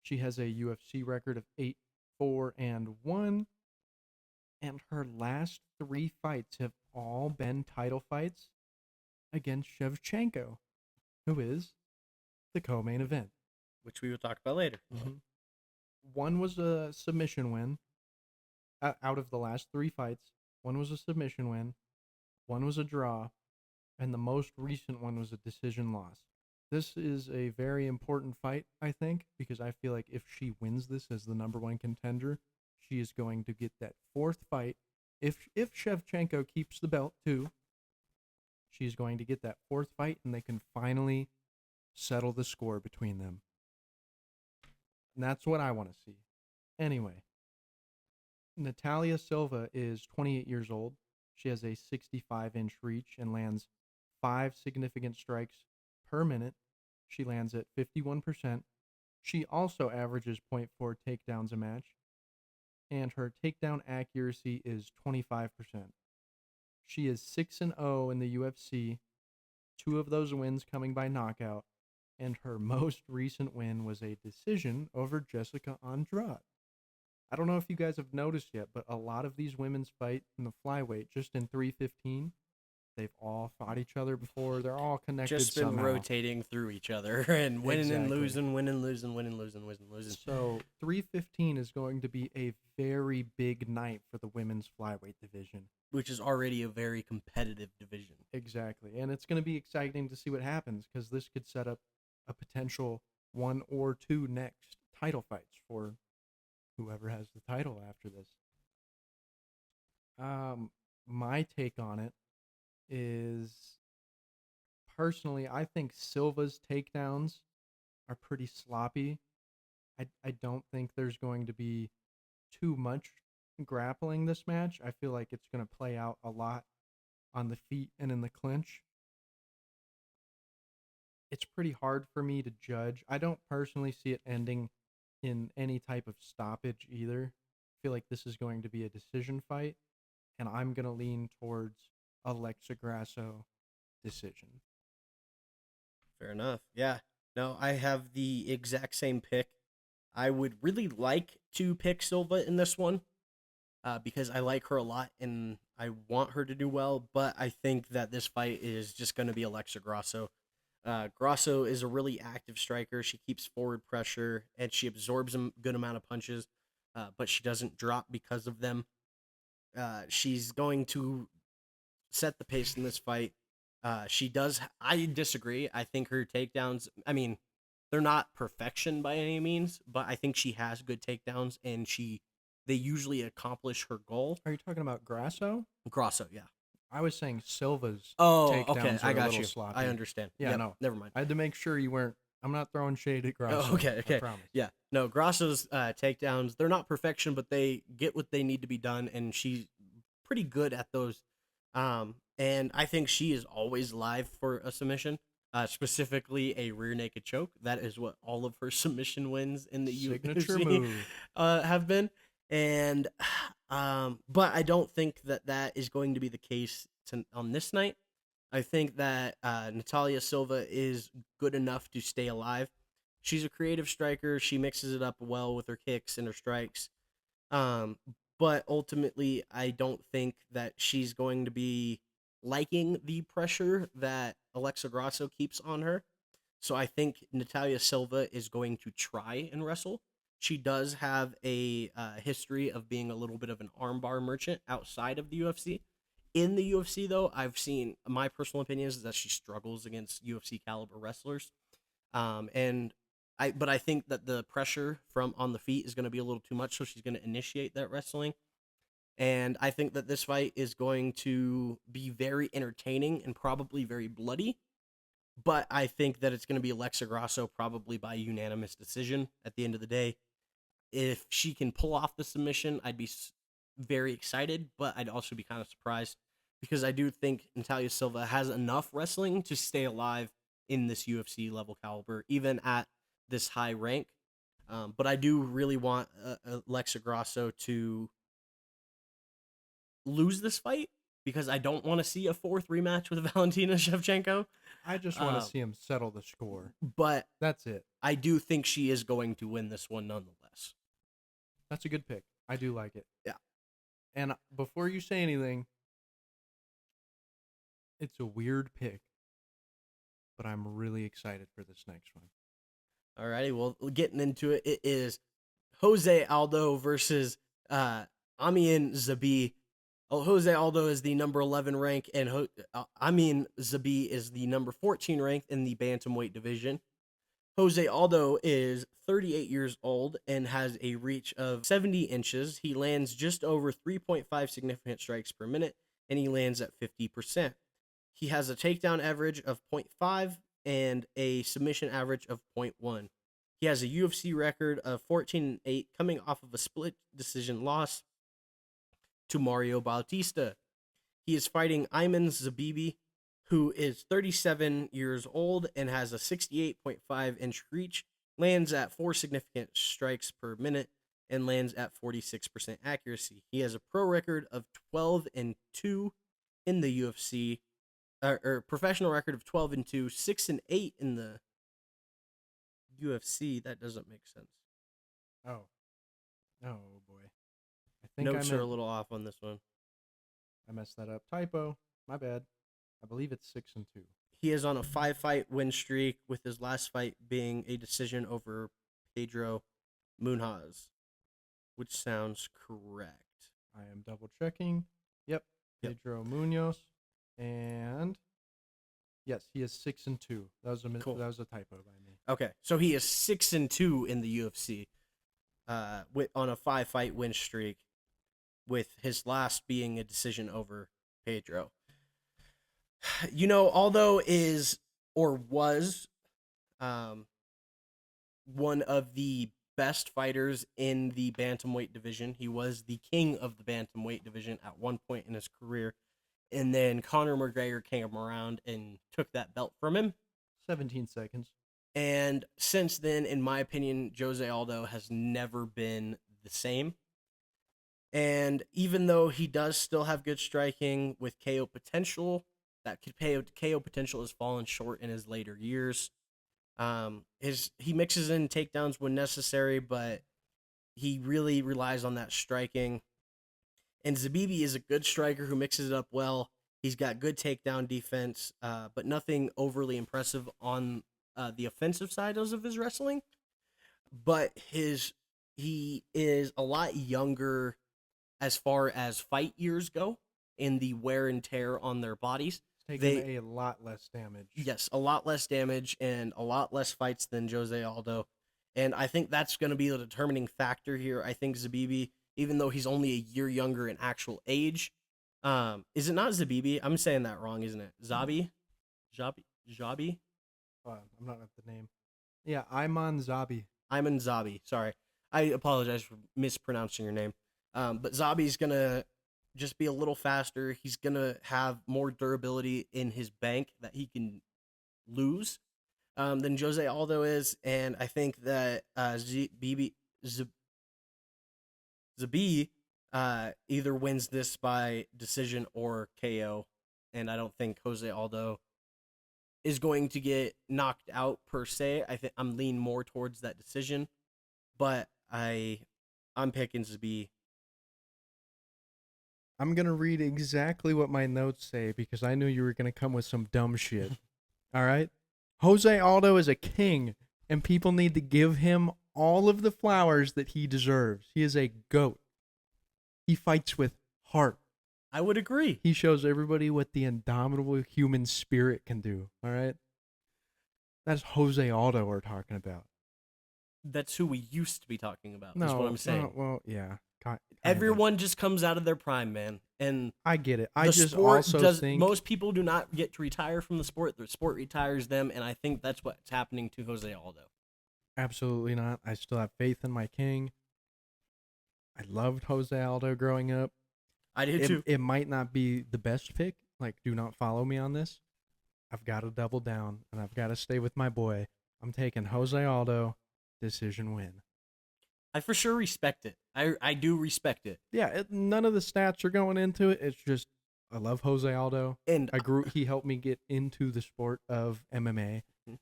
She has a UFC record of 8-4-1, and her last 3 fights have all been title fights against Shevchenko, who is the co-main event. Which we will talk about later. Mm-hmm. One was a submission win. Out of the last 3 fights, one was a submission win, one was a draw, and the most recent one was a decision loss. This is a very important fight, I think, because I feel like if she wins this as the number 1 contender, she is going to get that 4th fight. If Shevchenko keeps the belt too, she's going to get that 4th fight, and they can finally settle the score between them. And that's what I want to see. Anyway, Natalia Silva is 28 years old. She has a 65-inch reach and lands 5 significant strikes per minute. She lands at 51%. She also averages 0.4 takedowns a match, and her takedown accuracy is 25%. She is 6-0 in the UFC, 2 of those wins coming by knockout, and her most recent win was a decision over Jessica Andrade. I don't know if you guys have noticed yet, but a lot of these women's fight in the flyweight, just in 315, They've all fought each other before. They're all connected Just been somehow. rotating through each other and winning and Exactly. losing, winning, losing, winning, losing, winning, losing. So 315 is going to be a very big night for the women's flyweight division. Which is already a very competitive division. Exactly. And it's going to be exciting to see what happens because this could set up a potential 1 or 2 next title fights for whoever has the title after this. My take on it is, personally, I think Silva's takedowns are pretty sloppy. I don't think there's going to be too much grappling this match. I feel like it's going to play out a lot on the feet and in the clinch. It's pretty hard for me to judge. I don't personally see it ending in any type of stoppage either. I feel like this is going to be a decision fight, and I'm going to lean towards Alexa Grasso decision. Fair enough. Yeah. No, I have the exact same pick. I would really like to pick Silva in this one because I like her a lot and I want her to do well, but I think that this fight is just going to be Alexa Grasso. Grasso is a really active striker. She keeps forward pressure and she absorbs a good amount of punches, but she doesn't drop because of them. She's going to set the pace in this fight. She does. I disagree. I think her takedowns, I mean, they're not perfection by any means, but I think she has good takedowns and they usually accomplish her goal. Are you talking about Grasso? Grasso, yeah. I was saying Silva's Oh, takedowns okay. are I a got little you. sloppy. I understand. Yeah, Yep, no. never mind. I had to make sure you weren't. I'm not throwing shade at Grasso. Oh, okay. I promise. Yeah. No, Grasso's takedowns, they're not perfection, but they get what they need to be done, and she's pretty good at those. And I think she is always live for a submission, specifically a rear naked choke. That is what all of her submission wins in the Signature UFC move. have been. And but I don't think that is going to be the case on this night. I think that Natalia Silva is good enough to stay alive. She's a creative striker. She mixes it up well with her kicks and her strikes. Um, but ultimately, I don't think that she's going to be liking the pressure that Alexa Grasso keeps on her. So I think Natalia Silva is going to try and wrestle. She does have a history of being a little bit of an armbar merchant outside of the UFC. In the UFC, though, I've seen, my personal opinion is that she struggles against UFC caliber wrestlers. But I think that the pressure from on the feet is going to be a little too much, so she's going to initiate that wrestling. And I think that this fight is going to be very entertaining and probably very bloody. But I think that it's going to be Alexa Grasso probably by unanimous decision at the end of the day. If she can pull off the submission, I'd be very excited, but I'd also be kind of surprised because I do think Natalia Silva has enough wrestling to stay alive in this UFC level caliber, even at this high rank. But I do really want Alexa Grasso to lose this fight because I don't want to see a 4-3 match with Valentina Shevchenko. I just want to see him settle the score. But That's it. I do think she is going to win this one nonetheless. That's a good pick. I do like it. Yeah. And before you say anything, it's a weird pick, but I'm really excited for this next one. Alrighty, well, getting into it, it is Jose Aldo versus Amin Zabi. Jose Aldo is the number 11 rank, and Amin Zabi is the number 14 ranked in the bantamweight division. Jose Aldo is 38 years old and has a reach of 70 inches. He lands just over 3.5 significant strikes per minute, and he lands at 50%. He has a takedown average of 0.5 and a submission average of 0.1. He has a UFC record of 14-8, coming off of a split decision loss to Mario Bautista. He is fighting Ayman Zabibi, who is 37 years old and has a 68.5-inch reach, lands at 4 significant strikes per minute, and lands at 46% accuracy. He has a pro record of 12-2 in the UFC, or professional record of 12-2, 6-8 in the UFC. That doesn't make sense. Oh boy. I think Notes are a little off on this one. I messed that up. Typo. My bad. I believe it's 6-2. He is on a 5-fight win streak, with his last fight being a decision over Pedro Munhoz, which sounds correct. I am double checking. Yep, Yep. Pedro Munoz, and yes, he is 6-2. That was Cool. that was a typo by me. Okay, so he is 6-2 in the UFC, on a 5-fight win streak, with his last being a decision over Pedro. You know, although was one of the best fighters in the bantamweight division. He was the king of the bantamweight division at one point in his career, and then Conor McGregor came around and took that belt from him. 17 seconds. And since then, in my opinion, Jose Aldo has never been the same. And even though he does still have good striking with KO potential, that KO potential has fallen short in his later years. He mixes in takedowns when necessary, but he really relies on that striking. And Zabibi is a good striker who mixes it up well. He's got good takedown defense, but nothing overly impressive on the offensive side of his wrestling. But he is a lot younger as far as fight years go in the wear and tear on their bodies. Taking a lot less damage. Yes, a lot less damage and a lot less fights than Jose Aldo. And I think that's going to be the determining factor here. I think Zabibi, even though he's only a year younger in actual age, is it not Zabibi? I'm saying that wrong, isn't it? Zabi? Jabi? I'm not at the name. Yeah, Iman Zabi. Iman Zabi. Sorry. I apologize for mispronouncing your name. But Zabi's going to just be a little faster. He's going to have more durability in his bank that he can lose than Jose Aldo is. And I think that Zabi either wins this by decision or KO. And I don't think Jose Aldo is going to get knocked out per se. I think I'm leaning more towards that decision. But I'm picking Zabi. I'm going to read exactly what my notes say because I knew you were going to come with some dumb shit. All right? Jose Aldo is a king, and people need to give him all of the flowers that he deserves. He is a GOAT. He fights with heart. I would agree. He shows everybody what the indomitable human spirit can do. All right? That's Jose Aldo we're talking about. That's who we used to be talking about. No, That's what I'm saying. well, yeah. Everyone just comes out of their prime, man. And I get it. I the just sport also think most people do not get to retire from the sport. The sport retires them, and I think that's what's happening to Jose Aldo. absolutely not. I still have faith in my king. I loved Jose Aldo growing up. I did too. It might not be the best pick. Like, do not follow me on this. I've got to double down, and I've got to stay with my boy. I'm taking Jose Aldo, decision win. I for sure respect it. I do respect it. Yeah, none of the stats are going into it. It's just I love Jose Aldo. And He helped me get into the sport of MMA. Mhm.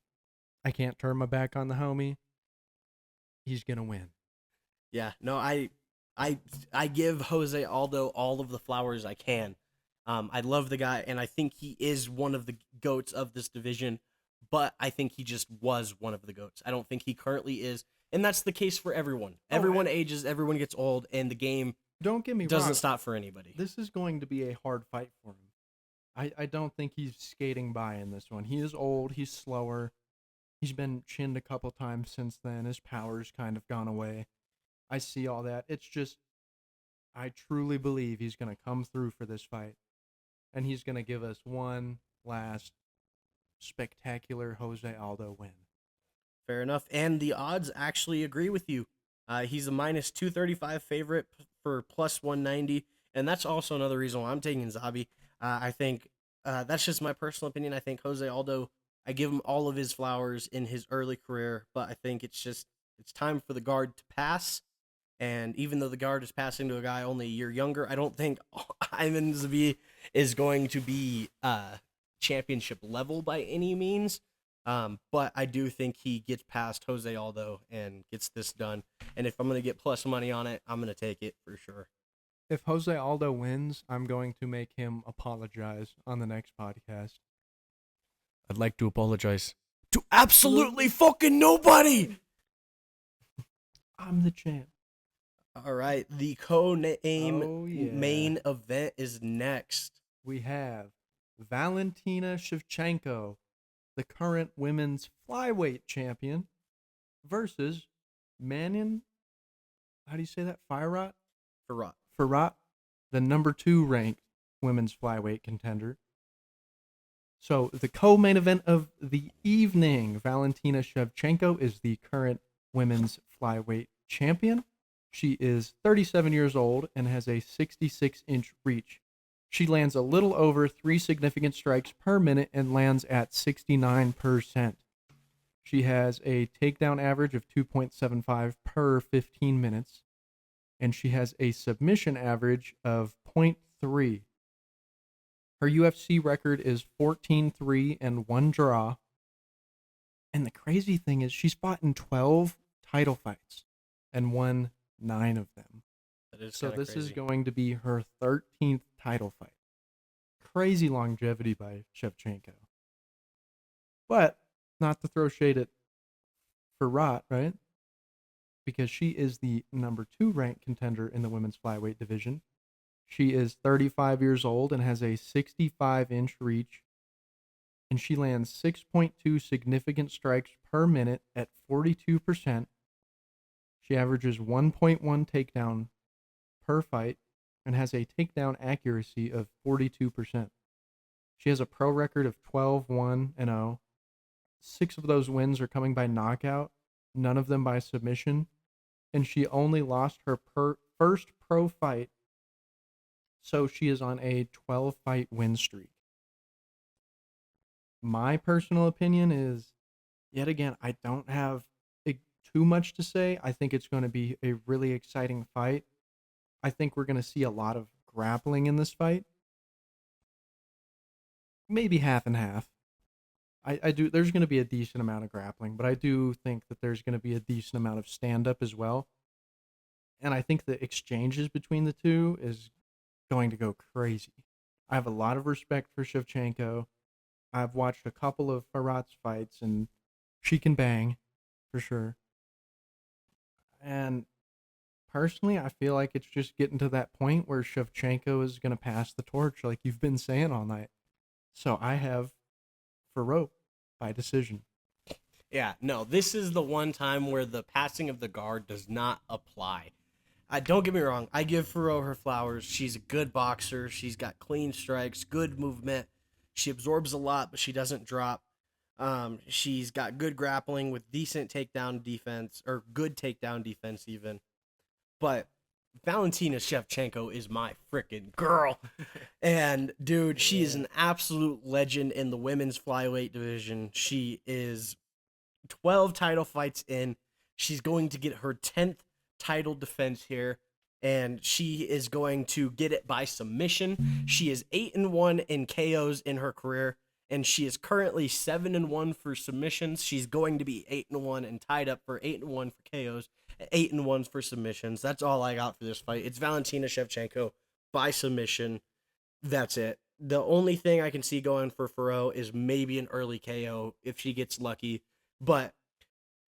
I can't turn my back on the homie. He's gonna win. yeah, no, I give Jose Aldo all of the flowers I can. I love the guy, and I think he is one of the GOATs of this division, but I think he just was one of the GOATs. I don't think he currently is, and that's the case for everyone. Everyone ages, everyone gets old, and the game Don't get me doesn't wrong. stop for anybody. This is going to be a hard fight for him. I don't think he's skating by in this one. He is old. He's slower. He's been chinned a couple times since then. His power's kind of gone away. I see all that. It's just, I truly believe he's going to come through for this fight. And he's going to give us one last spectacular Jose Aldo win. Fair enough. And the odds actually agree with you. He's a minus 235 favorite for plus 190. And that's also another reason why I'm taking Zabi. I think that's just my personal opinion. I think Jose Aldo, I give him all of his flowers in his early career, but I think it's time for the guard to pass. And even though the guard is passing to a guy only a year younger, I don't think Iman Zabi is going to be championship level by any means. But I do think he gets past Jose Aldo and gets this done. And if I'm going to get plus money on it, I'm going to take it for sure. If Jose Aldo wins, I'm going to make him apologize on the next podcast. I'd like to apologize to absolutely fucking nobody. I'm the champ. All right, the co-name Oh, yeah. main event is next. We have Valentina Shevchenko, the current women's flyweight champion, versus Manin. How do you say that? Firat? Firat, the number 2 ranked women's flyweight contender. So the co-main event of the evening, Valentina Shevchenko is the current women's flyweight champion. She is 37 years old and has a 66-inch reach. She lands a little over 3 significant strikes per minute and lands at 69%. She has a takedown average of 2.75 per 15 minutes, and she has a submission average of 0.3. Her UFC record is 14-3 and 1 draw. And the crazy thing is she's fought in 12 title fights and won 9 of them. That is So this crazy. is going to be her 13th title fight. Crazy longevity by Shevchenko. But not to throw shade at Firat, right? Because she is the number 2 ranked contender in the women's flyweight division. She is 35 years old and has a 65-inch reach. And she lands 6.2 significant strikes per minute at 42%. She averages 1.1 takedown per fight and has a takedown accuracy of 42%. She has a pro record of 12-1-0. 6 of those wins are coming by knockout, none of them by submission. And she only lost her first pro fight, so she is on a 12-fight win streak. My personal opinion is, yet again, I don't have too much to say. I think it's going to be a really exciting fight. I think we're going to see a lot of grappling in this fight. Maybe half and half. I do. There's going to be a decent amount of grappling, but I do think that there's going to be a decent amount of stand-up as well. And I think the exchanges between the two is going to go crazy. I have a lot of respect for Shevchenko. I've watched a couple of Firat's fights, and she can bang, for sure. And personally, I feel like it's just getting to that point where Shevchenko is going to pass the torch, like you've been saying all night. So I have Firat by decision. Yeah, no, this is the one time where the passing of the guard does not apply. Don't get me wrong, I give Firat her flowers. She's a good boxer. She's got clean strikes, good movement. She absorbs a lot, but she doesn't drop. She's got good grappling with decent takedown defense, or good takedown defense even. But Valentina Shevchenko is my freaking girl. And, dude, she is an absolute legend in the women's flyweight division. She is 12 title fights in. She's going to get her 10th title defense here, and she is going to get it by submission. She is 8-1 in KOs in her career, and she is currently 7-1 for submissions. She's going to be 8-1 and tied up for 8-1 for KOs, 8-1 for submissions. That's all I got for this fight. It's Valentina Shevchenko by submission. That's it. The only thing I can see going for Firat is maybe an early KO if she gets lucky, but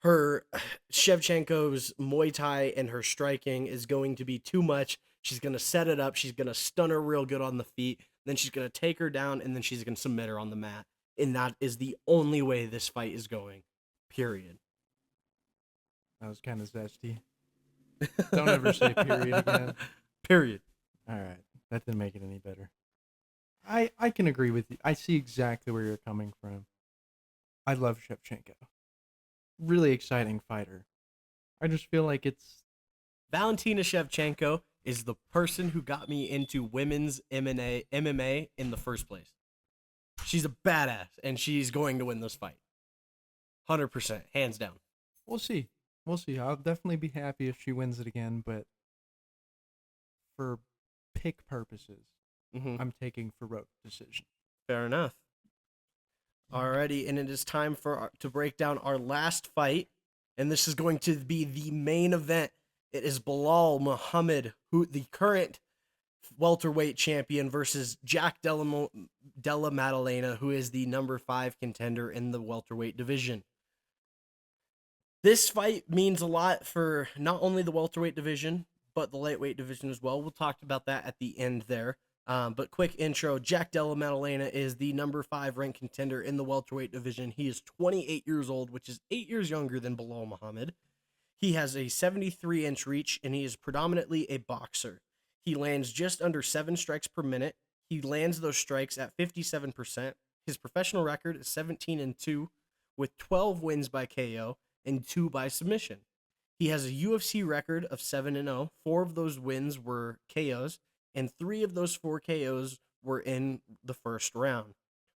her Shevchenko's Muay Thai and her striking is going to be too much. She's going to set it up. She's going to stun her real good on the feet. Then she's going to take her down, and then she's going to submit her on the mat. And that is the only way this fight is going. Period. That was kind of zesty. Don't ever say period again. Period. All right. That didn't make it any better. I can agree with you. I see exactly where you're coming from. I love Shevchenko. Really exciting fighter. I just feel like it's... Valentina Shevchenko is the person who got me into women's MMA in the first place. She's a badass, and she's going to win this fight. 100%, hands down. We'll see. We'll see. I'll definitely be happy if she wins it again, but for pick purposes, I'm taking Firat decision. Fair enough. Alrighty, and it is time to break down our last fight, and this is going to be the main event. It is Bilal Muhammad, who the current welterweight champion, versus Jack Della Maddalena, who is the number 5 contender in the welterweight division. This fight means a lot for not only the welterweight division, but the lightweight division as well. We'll talk about that at the end there. But quick intro, Jack Della Maddalena is the number 5 ranked contender in the welterweight division. He is 28 years old, which is 8 years younger than Belal Muhammad. He has a 73-inch reach, and he is predominantly a boxer. He lands just under 7 strikes per minute. He lands those strikes at 57%. His professional record is 17-2, with 12 wins by KO and 2 by submission. He has a UFC record of 7-0. 4 of those wins were KOs, and 3 of those 4 KOs were in the first round.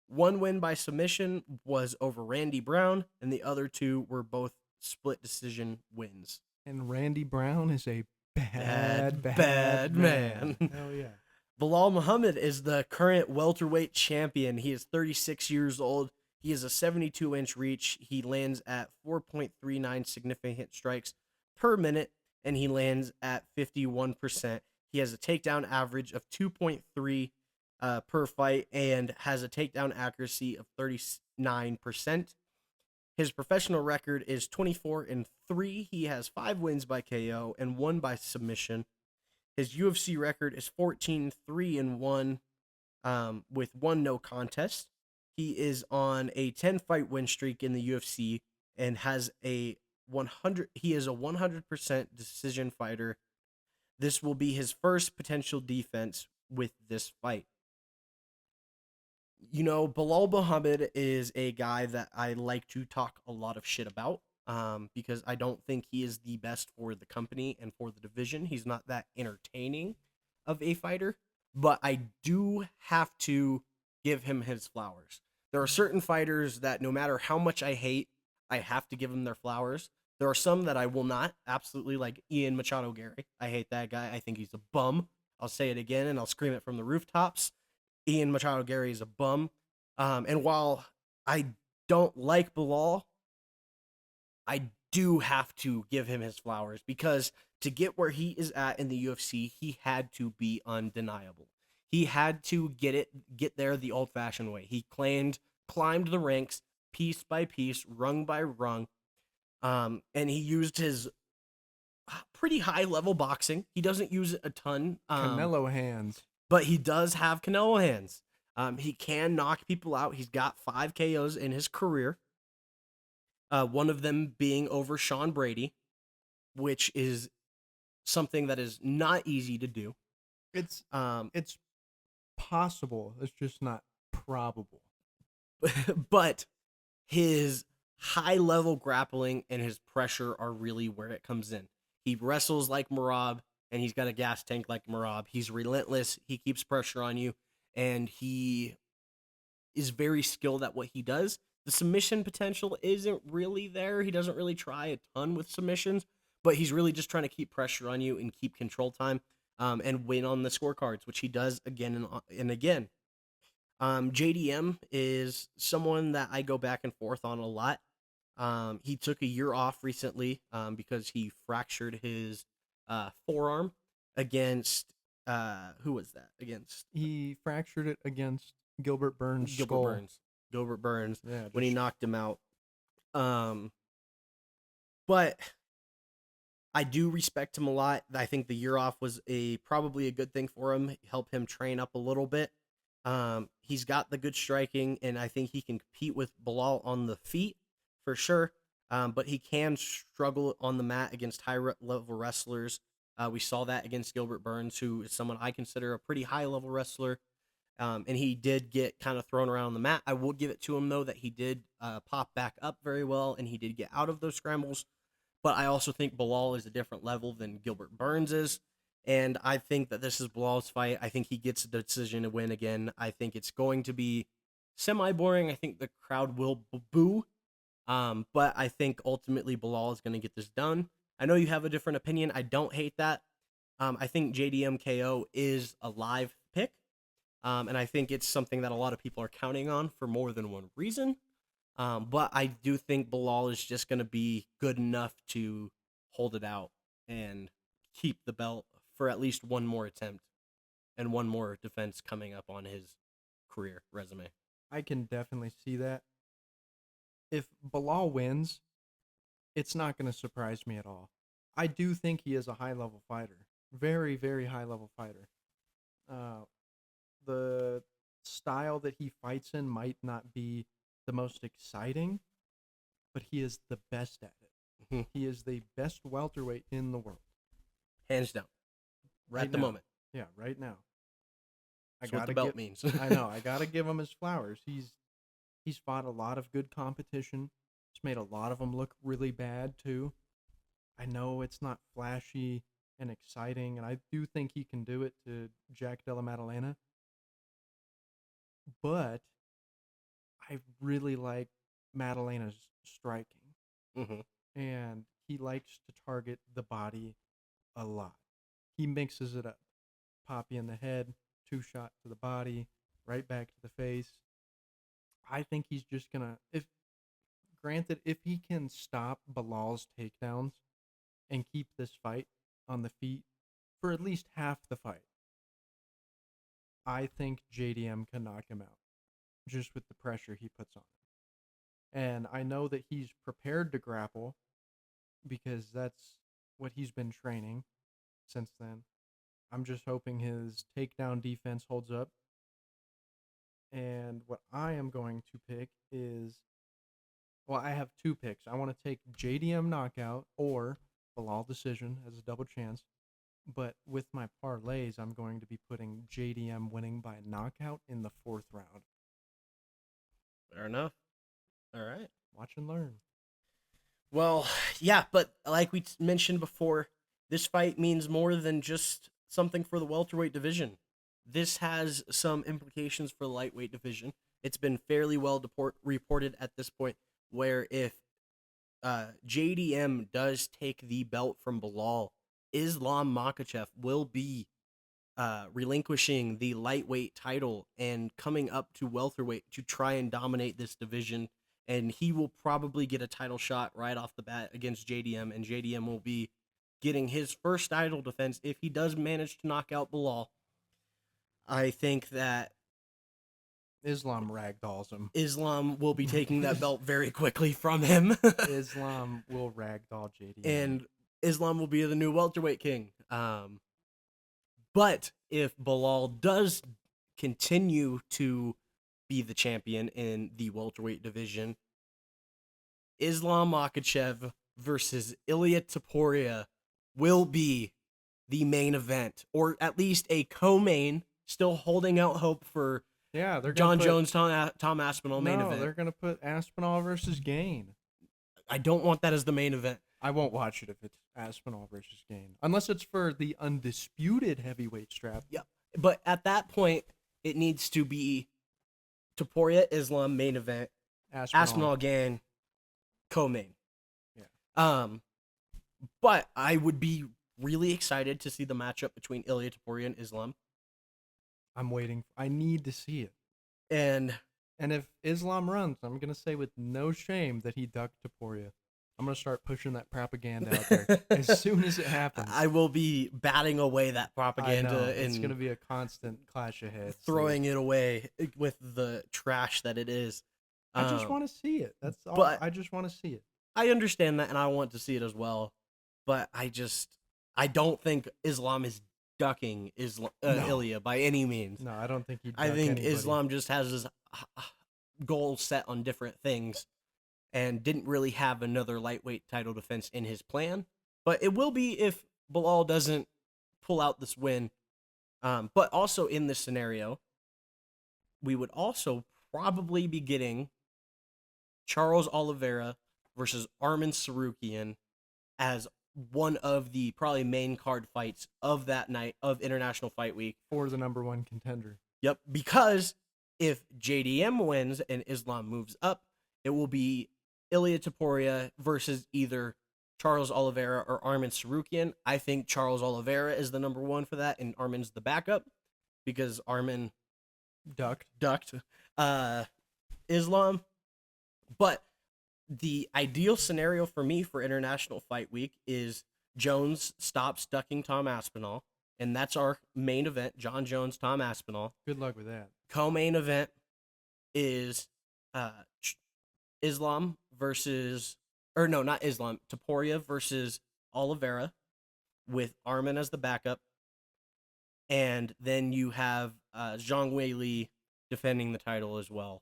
1 win by submission was over Randy Brown, and the other 2 were both split decision wins. And Randy Brown is a bad man. Hell yeah. Belal Muhammad is the current welterweight champion. He is 36 years old. He has a 72-inch reach. He lands at 4.39 significant strikes per minute, and he lands at 51%. He has a takedown average of 2.3 per fight and has a takedown accuracy of 39%. His professional record is 24-3. He has 5 wins by KO and 1 by submission. His UFC record is 14-3-1 with 1 no contest. He is on a 10-fight win streak in the UFC and has a 100% decision fighter. This will be his first potential defense with this fight. You know, Belal Muhammad is a guy that I like to talk a lot of shit about because I don't think he is the best for the company and for the division. He's not that entertaining of a fighter, but I do have to give him his flowers. There are certain fighters that no matter how much I hate, I have to give them their flowers. There are some that I will not, absolutely, like Ian Machado Gary. I hate that guy. I think he's a bum. I'll say it again, and I'll scream it from the rooftops. Ian Machado Gary is a bum. And while I don't like Belal, I do have to give him his flowers because to get where he is at in the UFC, he had to be undeniable. He had to get there the old-fashioned way. He climbed the ranks piece by piece, rung by rung, and he used his pretty high-level boxing. He doesn't use it a ton. Canelo hands. But he does have Canelo hands. He can knock people out. He's got 5 KOs in his career. One of them being over Sean Brady, which is something that is not easy to do. It's possible. It's just not probable. But his high-level grappling and his pressure are really where it comes in. He wrestles like Merab, and he's got a gas tank like Merab. He's relentless. He keeps pressure on you, and he is very skilled at what he does. The submission potential isn't really there. He doesn't really try a ton with submissions, but he's really just trying to keep pressure on you and keep control time and win on the scorecards, which he does again and again. JDM is someone that I go back and forth on a lot. He took a year off recently because he fractured his forearm against who was that against? He fractured it against Gilbert Burns' skull. Gilbert Burns, Yeah, when he knocked him out. But I do respect him a lot. I think the year off was probably a good thing for him. Help him train up a little bit. He's got the good striking, and I think he can compete with Belal on the feet for sure. But he can struggle on the mat against high-level wrestlers. We saw that against Gilbert Burns, who is someone I consider a pretty high-level wrestler. And he did get kind of thrown around the mat. I will give it to him, though, that he did pop back up very well, and he did get out of those scrambles. But I also think Belal is a different level than Gilbert Burns is. And I think that this is Belal's fight. I think he gets the decision to win again. I think it's going to be semi-boring. I think the crowd will boo. But I think ultimately Belal is going to get this done. I know you have a different opinion. I don't hate that. I think JDM KO is a live pick. And I think it's something that a lot of people are counting on for more than one reason. But I do think Belal is just going to be good enough to hold it out and keep the belt for at least one more attempt. and one more defense coming up on his career resume. I can definitely see that. If Bilal wins, it's not going to surprise me at all. I do think he is a high-level fighter. Very, very high-level fighter. The style that he fights in might not be the most exciting, but he is the best at it. Mhm. He is the best welterweight in the world. Hands down. Right at the now. moment. Yeah, right now. That's what the belt means. I know. I gotta give him his flowers. He's fought a lot of good competition. He's made a lot of them look really bad too. I know it's not flashy and exciting, and I do think he can do it to Jack Della Maddalena. But I really like Maddalena's striking, hmm and he likes to target the body a lot. He mixes it up. Pop you in the head, 2 shot to the body, right back to the face. I think he's just gonna if he can stop Bilal's takedowns and keep this fight on the feet for at least half the fight, I think JDM can knock him out just with the pressure he puts on him. And I know that he's prepared to grapple because that's what he's been training since then. I'm just hoping his takedown defense holds up. And what I am going to pick is, well, I have 2 picks. I want to take JDM knockout or Bilal decision as a double chance. But with my parlays, I'm going to be putting JDM winning by knockout in the 4th round. Fair enough. All right. Watch and learn. Well, yeah, but like we mentioned before, this fight means more than just something for the welterweight division. This has some implications for the lightweight division. It's been fairly well reported at this point, where if JDM does take the belt from Bilal, Islam Makhachev will be relinquishing the lightweight title and coming up to welterweight to try and dominate this division. And he will probably get a title shot right off the bat against JDM, and JDM will be getting his first title defense if he does manage to knock out Bilal. I think that Islam ragdolls him. Islam will be taking that belt very quickly from him. Islam will ragdoll JDM. And Islam will be the new welterweight king. But if Bilal does continue to be the champion in the welterweight division, Islam Makhachev versus Ilia Topuria will be the main event, or at least a co-main. Still holding out hope for they're John Jones, Tom Aspinall main event. They're gonna put Aspinall versus Gain. I don't want that as the main event. I won't watch it if it's Aspinall versus Gain, unless it's for the undisputed heavyweight strap. Yeah, but at that point, it needs to be Topuria Islam main event, Aspinall Gain co-main. Yeah. But I would be really excited to see the matchup between Ilia Topuria and Islam. I'm waiting. I need to see it. And if Islam runs, I'm gonna say with no shame that he ducked Topuria. I'm gonna start pushing that propaganda out there as soon as it happens. I will be batting away that propaganda. I know. It's and gonna be a constant clash of heads. throwing it away with the trash that it is. I just want to see it. That's all. But I just want to see it. I understand that, and I want to see it as well. But I don't think Islam is ducking Ilia by any means. No, I don't think he'd. I think anybody. Islam just has his goals set on different things, and didn't really have another lightweight title defense in his plan. But it will be if Bilal doesn't pull out this win. But also in this scenario, we would also probably be getting Charles Oliveira versus Arman Sarukian as one of the probably main card fights of that night of International Fight Week. For the number 1 contender. Yep, because if JDM wins and Islam moves up, it will be Ilia Topuria versus either Charles Oliveira or Arman Sarukian. I think Charles Oliveira is the number 1 for that, and Arman's the backup because Arman ducked Islam. But the ideal scenario for me for International Fight Week is Jones stops ducking Tom Aspinall, and that's our main event. John Jones, Tom Aspinall. Good luck with that. Co-main event is Islam versus, or no, not Islam, Taporia versus Oliveira with Armin as the backup. And then you have Zhang Wei Li defending the title as well.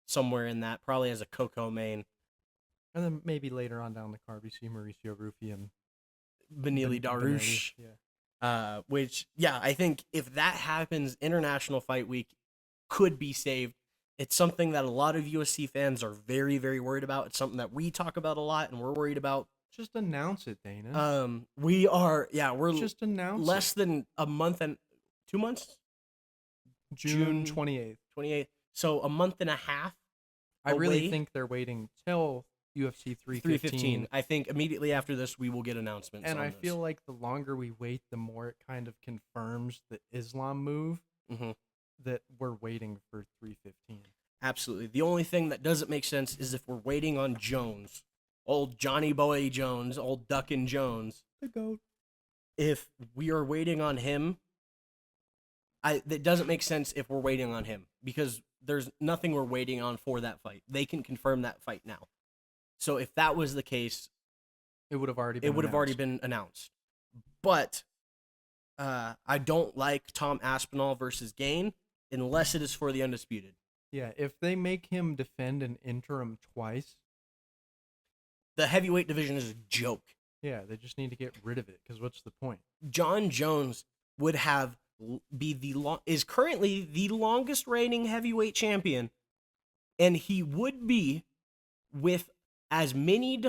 Somewhere in that, probably as a co-main. And then maybe later on down the card, we see Mauricio Rufy and Benili Darush. Yeah. Which, yeah, I think if that happens, International Fight Week could be saved. It's something that a lot of UFC fans are very, very worried about. It's something that we talk about a lot, and we're worried about. Just announce it, Dana. We are, we're just announce less than a month and 2 months. June 28th. 28th. So a month and a half. I really think they're waiting till UFC 315. I think immediately after this, we will get announcements. And on I this. feel like the longer we wait, the more it kind of confirms the Islam move that we're waiting for 315. Absolutely. The only thing that doesn't make sense is if we're waiting on Jones, old Johnny Boy Jones, old Duckin' Jones. The GOAT. If we are waiting on him, that doesn't make sense if we're waiting on him because there's nothing we're waiting on for that fight. They can confirm that fight now. So if that was the case, it would have already been announced. But I don't like Tom Aspinall versus Gain unless it is for the undisputed. Yeah, if they make him defend an interim twice, the heavyweight division is a joke. Yeah, they just need to get rid of it because what's the point? John Jones would is currently the longest reigning heavyweight champion, and he would be with as many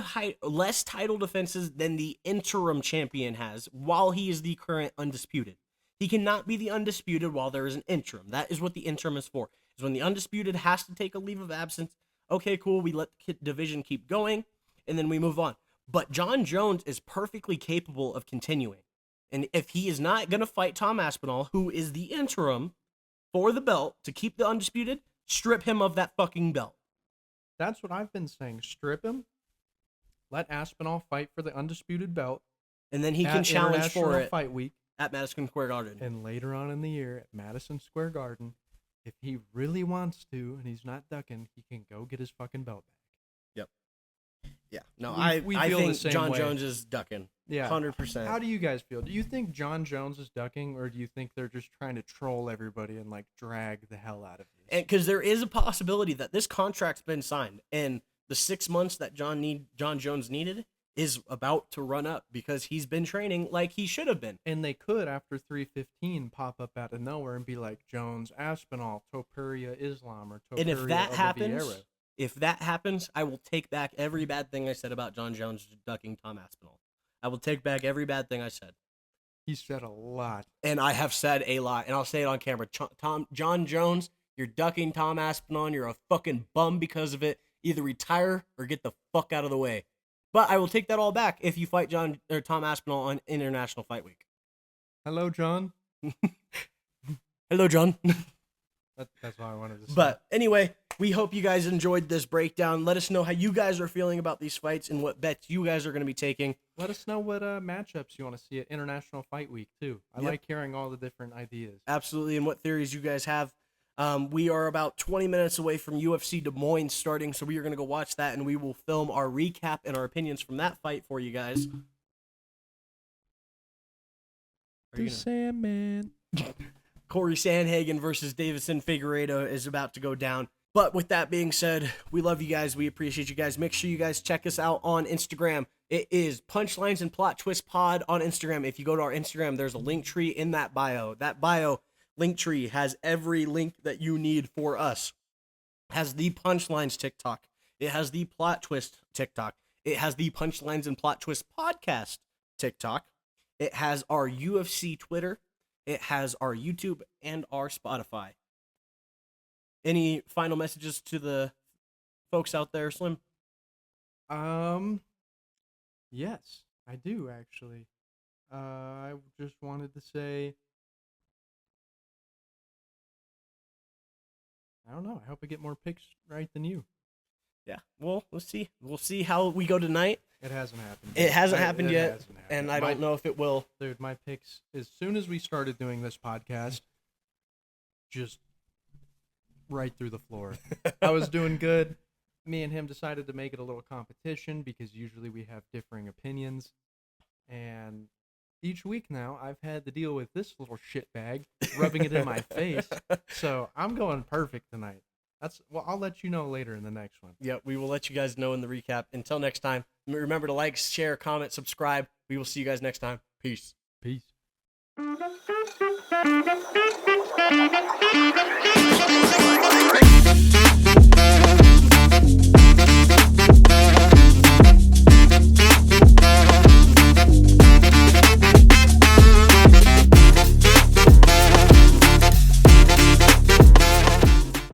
less title defenses than the interim champion has while he is the current undisputed. He cannot be the undisputed while there is an interim. That is what the interim is for. Is when the undisputed has to take a leave of absence. Okay, cool, we let the division keep going, and then we move on. But John Jones is perfectly capable of continuing. And if he is not going to fight Tom Aspinall, who is the interim for the belt to keep the undisputed, strip him of that fucking belt. That's what I've been saying. Strip him. Let Aspinall fight for the undisputed belt. And then he can challenge for it Fight Week at Madison Square Garden. And later on in the year at Madison Square Garden, if he really wants to and he's not ducking, he can go get his fucking belt back. Yep. Yeah. No, we I feel think the same John way. Jones is ducking. Yeah. 100%. How do you guys feel? Do you think John Jones is ducking, or do you think they're just trying to troll everybody and like drag the hell out of this? And because there is a possibility that this contract's been signed, and the 6 months that John Jones needed is about to run up because he's been training like he should have been. And they could, after 315, pop up out of nowhere and be like Jones, Aspinall, Topuria, Islam, or Topuria, And if that Oliveira. happens, I will take back every bad thing I said about John Jones ducking Tom Aspinall. I will take back every bad thing I said. He said a lot. And I have said a lot, and I'll say it on camera. John Jones, you're ducking Tom Aspinall, and you're a fucking bum because of it. Either retire or get the fuck out of the way. But I will take that all back if you fight Tom Aspinall on International Fight Week. Hello, John. Hello, John. That's all I wanted to say. But anyway, we hope you guys enjoyed this breakdown. Let us know how you guys are feeling about these fights and what bets you guys are going to be taking. Let us know what matchups you want to see at International Fight Week, too. I like hearing all the different ideas. Absolutely, and what theories you guys have. We are about 20 minutes away from UFC Des Moines starting, so we are going to go watch that, and we will film our recap and our opinions from that fight for you guys. Sandman. Corey Sandhagen versus Davison Figueiredo is about to go down. But with that being said, we love you guys. We appreciate you guys. Make sure you guys check us out on Instagram. It is Punchlines and Plot Twist Pod on Instagram. If you go to our Instagram, there's a link tree in that bio. That bio link tree has every link that you need for us. It has the Punchlines TikTok. It has the Plot Twist TikTok. It has the Punchlines and Plot Twist podcast TikTok. It has our UFC Twitter. It has our YouTube and our Spotify. Any final messages to the folks out there, Slim? Yes, I do actually. I just wanted to say, I don't know. I hope I get more picks right than you. Yeah, well, we'll see. We'll see how we go tonight. It hasn't happened. It hasn't happened It yet, hasn't happened. and I don't know if it will. Dude, my picks, as soon as we started doing this podcast, just right through the floor. I was doing good. Me and him decided to make it a little competition because usually we have differing opinions. And each week now, I've had to deal with this little shitbag rubbing it in my face. So I'm going perfect tonight. Well, I'll let you know later in the next one. Yeah, we will let you guys know in the recap. Until next time, remember to like, share, comment, subscribe. We will see you guys next time. Peace. Peace.